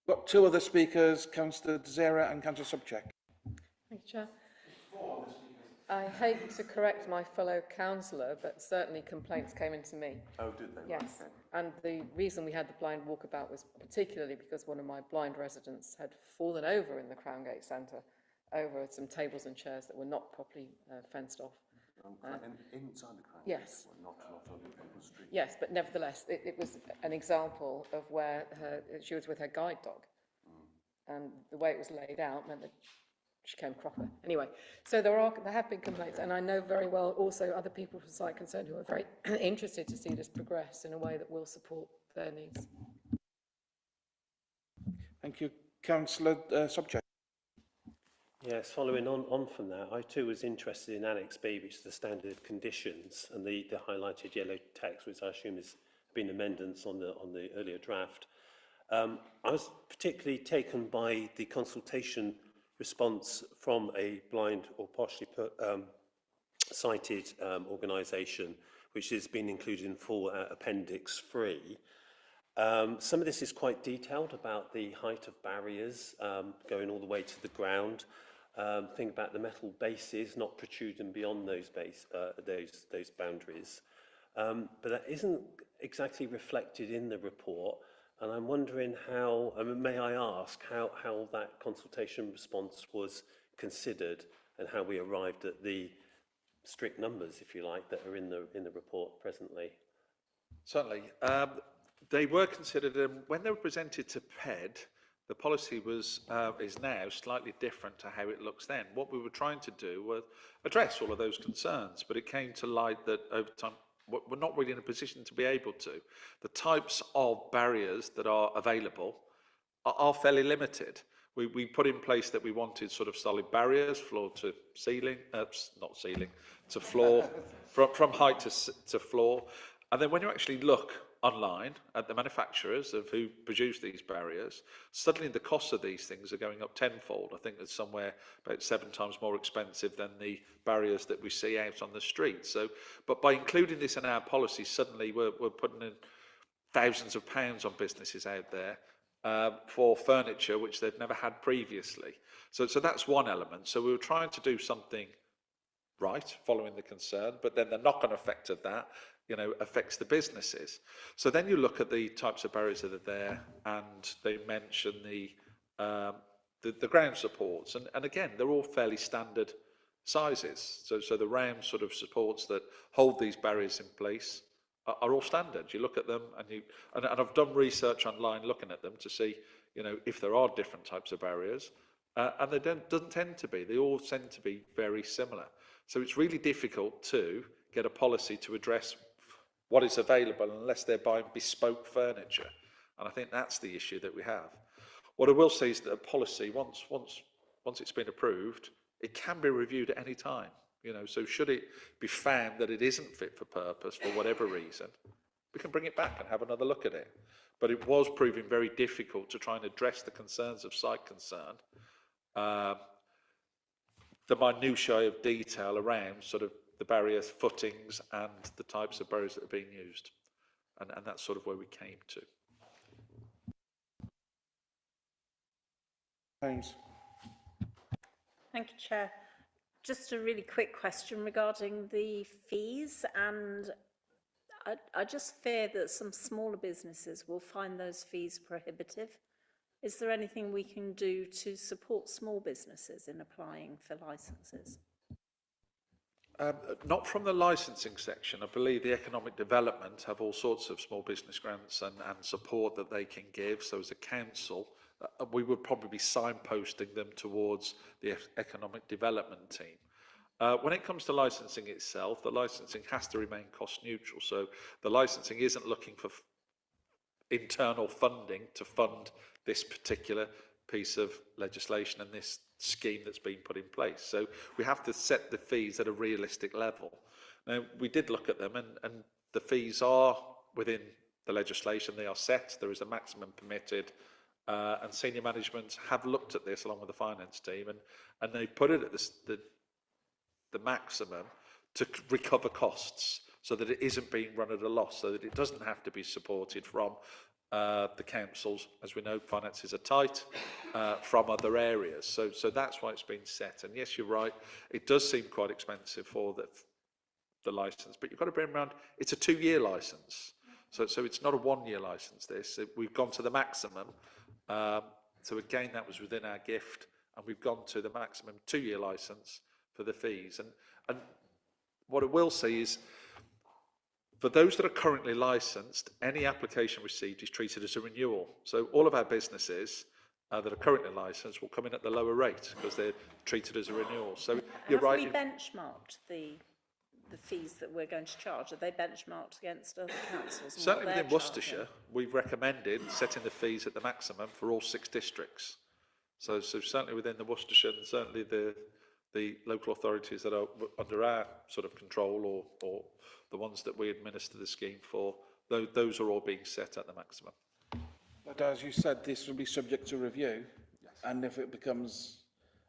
Got two other speakers, Councillor Zera and Councillor Sobczak. Thank you, Chair. I hate to correct my fellow councillor, but certainly complaints came into me. Oh, did they? Yes, and the reason we had the blind walkabout was particularly because one of my blind residents had fallen over in the Crown Gate Centre over some tables and chairs that were not properly fenced off. Inside the Crown? Yes. Not on the open street. Yes, but nevertheless, it was an example of where she was with her guide dog, and the way it was laid out meant that she came cropper. Anyway, so there have been complaints, and I know very well also other people from Sight Concerned who are very interested to see this progress in a way that will support their needs. Thank you. Councillor Sobczak. Yes, following on from that, I too was interested in Annex B, which is the standard conditions, and the highlighted yellow text, which I assume has been amendments on the earlier draft. I was particularly taken by the consultation response from a blind or partially sighted organisation, which has been included in full Appendix 3. Some of this is quite detailed about the height of barriers going all the way to the ground. Think about the metal bases not protruding beyond those boundaries. But that isn't exactly reflected in the report. And I'm wondering how, may I ask, how that consultation response was considered and how we arrived at the strict numbers, if you like, that are in the report presently? Certainly. They were considered, when they were presented to PED, the policy is now slightly different to how it looks then. What we were trying to do was address all of those concerns, but it came to light that over time, we're not really in a position to be able to. The types of barriers that are available are fairly limited. We put in place that we wanted sort of solid barriers, floor to ceiling, not ceiling, to floor, from height to floor. And then when you actually look online at the manufacturers of who produce these barriers, suddenly the costs of these things are going up tenfold. I think it's somewhere about 7 times more expensive than the barriers that we see out on the street. So, but by including this in our policy, suddenly we're putting in thousands of pounds on businesses out there for furniture which they've never had previously. So that's one element. So we were trying to do something right, following the concern, but then the knock-on effect of that, affects the businesses. So then you look at the types of barriers that are there, and they mention the ground supports, and again, they're all fairly standard sizes. So the round sort of supports that hold these barriers in place are all standard. You look at them, and I've done research online looking at them to see, if there are different types of barriers, and they doesn't tend to be. They all tend to be very similar. So it's really difficult to get a policy to address what is available unless they're buying bespoke furniture. And I think that's the issue that we have. What I will say is that a policy, once it's been approved, it can be reviewed at any time. So should it be found that it isn't fit for purpose for whatever reason, we can bring it back and have another look at it. But it was proving very difficult to try and address the concerns of site concern, the minutiae of detail around sort of the barrier footings and the types of barriers that are being used. And that's sort of where we came to. James. Thank you, Chair. Just a really quick question regarding the fees, and I just fear that some smaller businesses will find those fees prohibitive. Is there anything we can do to support small businesses in applying for licences? Not from the licensing section. I believe the economic development have all sorts of small business grants and support that they can give. So as a council, we would probably be signposting them towards the economic development team. When it comes to licensing itself, the licensing has to remain cost neutral. So the licensing isn't looking for internal funding to fund this particular piece of legislation and this scheme that's been put in place. So we have to set the fees at a realistic level. Now, we did look at them, and the fees are within the legislation. They are set. There is a maximum permitted, and senior management have looked at this along with the finance team, and they put it at the maximum to recover costs so that it isn't being run at a loss, so that it doesn't have to be supported from the councils. As we know, finances are tight from other areas. So that's why it's been set. And yes, you're right, it does seem quite expensive for the licence, but you've got to bear in mind, it's a 2-year licence. So it's not a 1-year licence, we've gone to the maximum. So again, that was within our gift, and we've gone to the maximum 2-year licence for the fees. And what I will say is, for those that are currently licensed, any application received is treated as a renewal. So all of our businesses that are currently licensed will come in at the lower rate because they're treated as a renewal. So you're right. Have we benchmarked the fees that we're going to charge? Are they benchmarked against other councils? Certainly within Worcestershire, we've recommended setting the fees at the maximum for all 6 districts. So certainly within the Worcestershire, and certainly the local authorities that are under our sort of control, or the ones that we administer the scheme for, those are all being set at the maximum. But as you said, this will be subject to review, yes. And if it becomes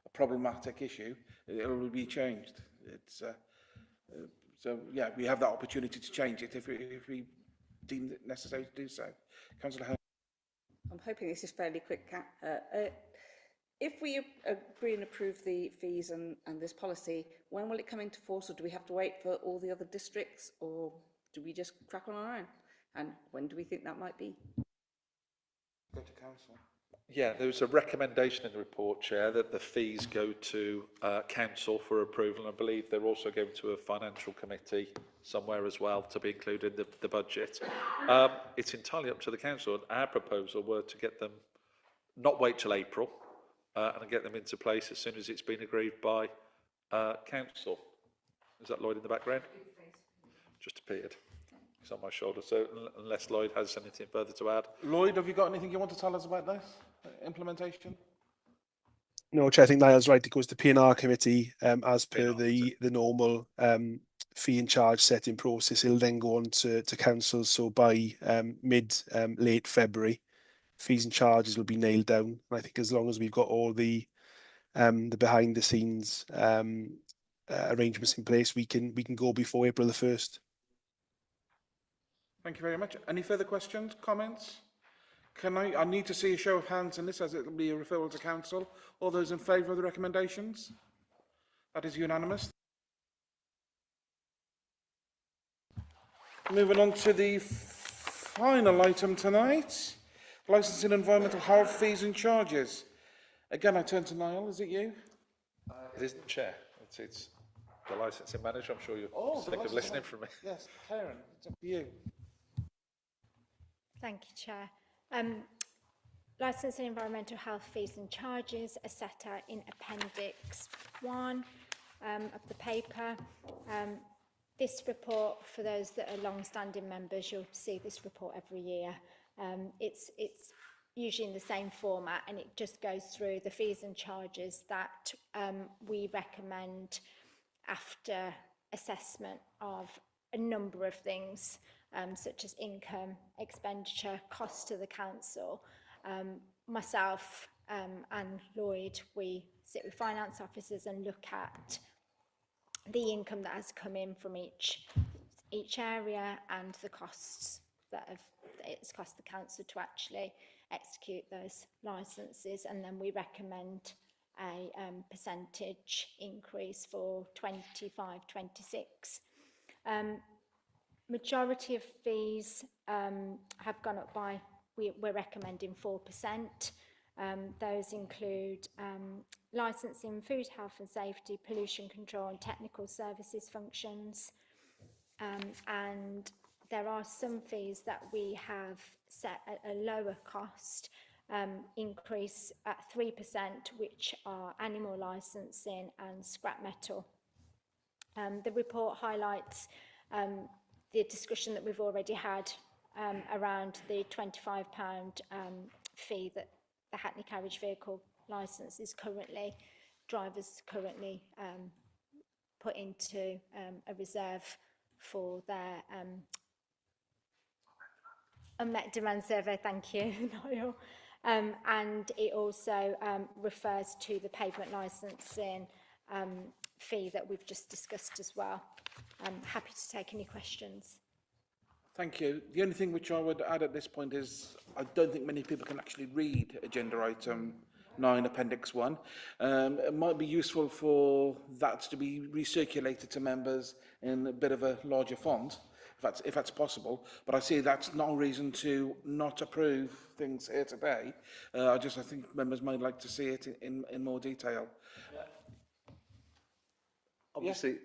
a problematic issue, it will be changed. It's so yeah, we have that opportunity to change it if we deemed it necessary to do so. Councillor Hone. I'm hoping this is fairly quick. If we agree and approve the fees and this policy, when will it come into force, or do we have to wait for all the other districts, or do we just crack on our own? And when do we think that might be? Go to council. Yeah, there was a recommendation in the report, Chair, that the fees go to council for approval. And I believe they're also going to a financial committee somewhere as well to be included in the budget. It's entirely up to the council. Our proposal were to get them, not wait till April, and get them into place as soon as it's been agreed by council. Is that Lloyd in the background? Just appeared. He's on my shoulder. So unless Lloyd has anything further to add. Lloyd, have you got anything you want to tell us about this implementation? No, Chair, I think Niall's right. It goes to P&R committee as per the normal fee and charge setting process. It'll then go on to council. So by late February, fees and charges will be nailed down. And I think as long as we've got all the behind the scenes arrangements in place, we can go before April the 1st. Thank you very much. Any further questions, comments? I need to see a show of hands in this, as it will be a referral to council. All those in favour of the recommendations? That is unanimous. Moving on to the final item tonight, licensing environmental health fees and charges. Again, I turn to Niall. Is it you? It isn't, Chair. It's the licensing manager. I'm sure you're sick of listening from me. Yes, Karen, it's up to you. Thank you, Chair. Licensing environmental health fees and charges are set out in Appendix 1 of the paper. This report, for those that are long-standing members, you'll see this report every year. It's usually in the same format, and it just goes through the fees and charges that we recommend after assessment of a number of things, such as income, expenditure, costs to the council. Myself and Lloyd, we sit with finance officers and look at the income that has come in from each area and the costs that it's cost the council to actually execute those licences, and then we recommend a percentage increase for 25-26. Majority of fees have gone up by, we're recommending 4%. Those include licensing, food, health and safety, pollution control and technical services functions. And there are some fees that we have set at a lower cost increase at 3%, which are animal licensing and scrap metal. The report highlights the discussion that we've already had around the £25 fee that the Hackney Carriage Vehicle licence is currently, drivers currently put into a reserve for their unmet demand survey. Thank you, Niall. And it also refers to the pavement licensing fee that we've just discussed as well. I'm happy to take any questions. Thank you. The only thing which I would add at this point is I don't think many people can actually read Agenda Item 9, Appendix 1. It might be useful for that to be recirculated to members in a bit of a larger font, if that's possible. But I see that's not a reason to not approve things here today. I think members might like to see it in more detail. Obviously,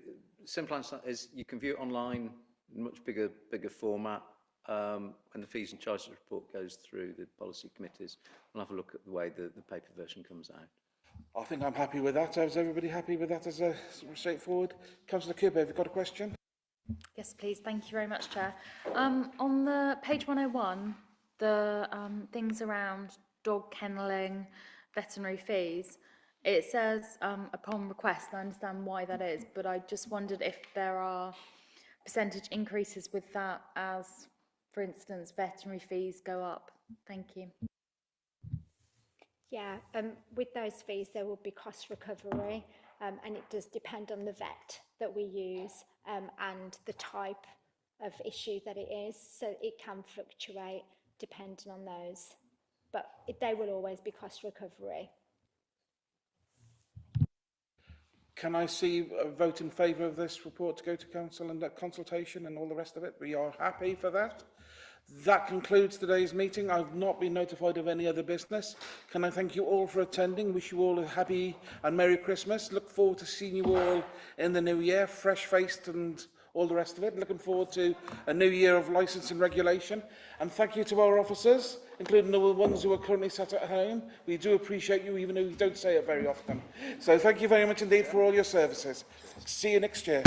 simple answer is you can view it online in much bigger format. When the fees and charges report goes through the policy committees, we'll have a look at the way the paper version comes out. I think I'm happy with that. Is everybody happy with that as a straightforward? Councillor Cooper, have you got a question? Yes, please. Thank you very much, Chair. On the page 101, the things around dog kennelling, veterinary fees, it says upon request, and I understand why that is, but I just wondered if there are percentage increases with that as, for instance, veterinary fees go up. Thank you. Yeah, with those fees there will be cost recovery, and it does depend on the vet that we use and the type of issue that it is, so it can fluctuate depending on those. But they will always be cost recovery. Can I see a vote in favour of this report to go to council and that consultation and all the rest of it? We are happy for that. That concludes today's meeting. I've not been notified of any other business. Can I thank you all for attending? Wish you all a happy and Merry Christmas. Look forward to seeing you all in the new year, fresh-faced and all the rest of it. Looking forward to a new year of licence and regulation. And thank you to our officers, including the ones who are currently sat at home. We do appreciate you, even though you don't say it very often. So thank you very much indeed for all your services. See you next year.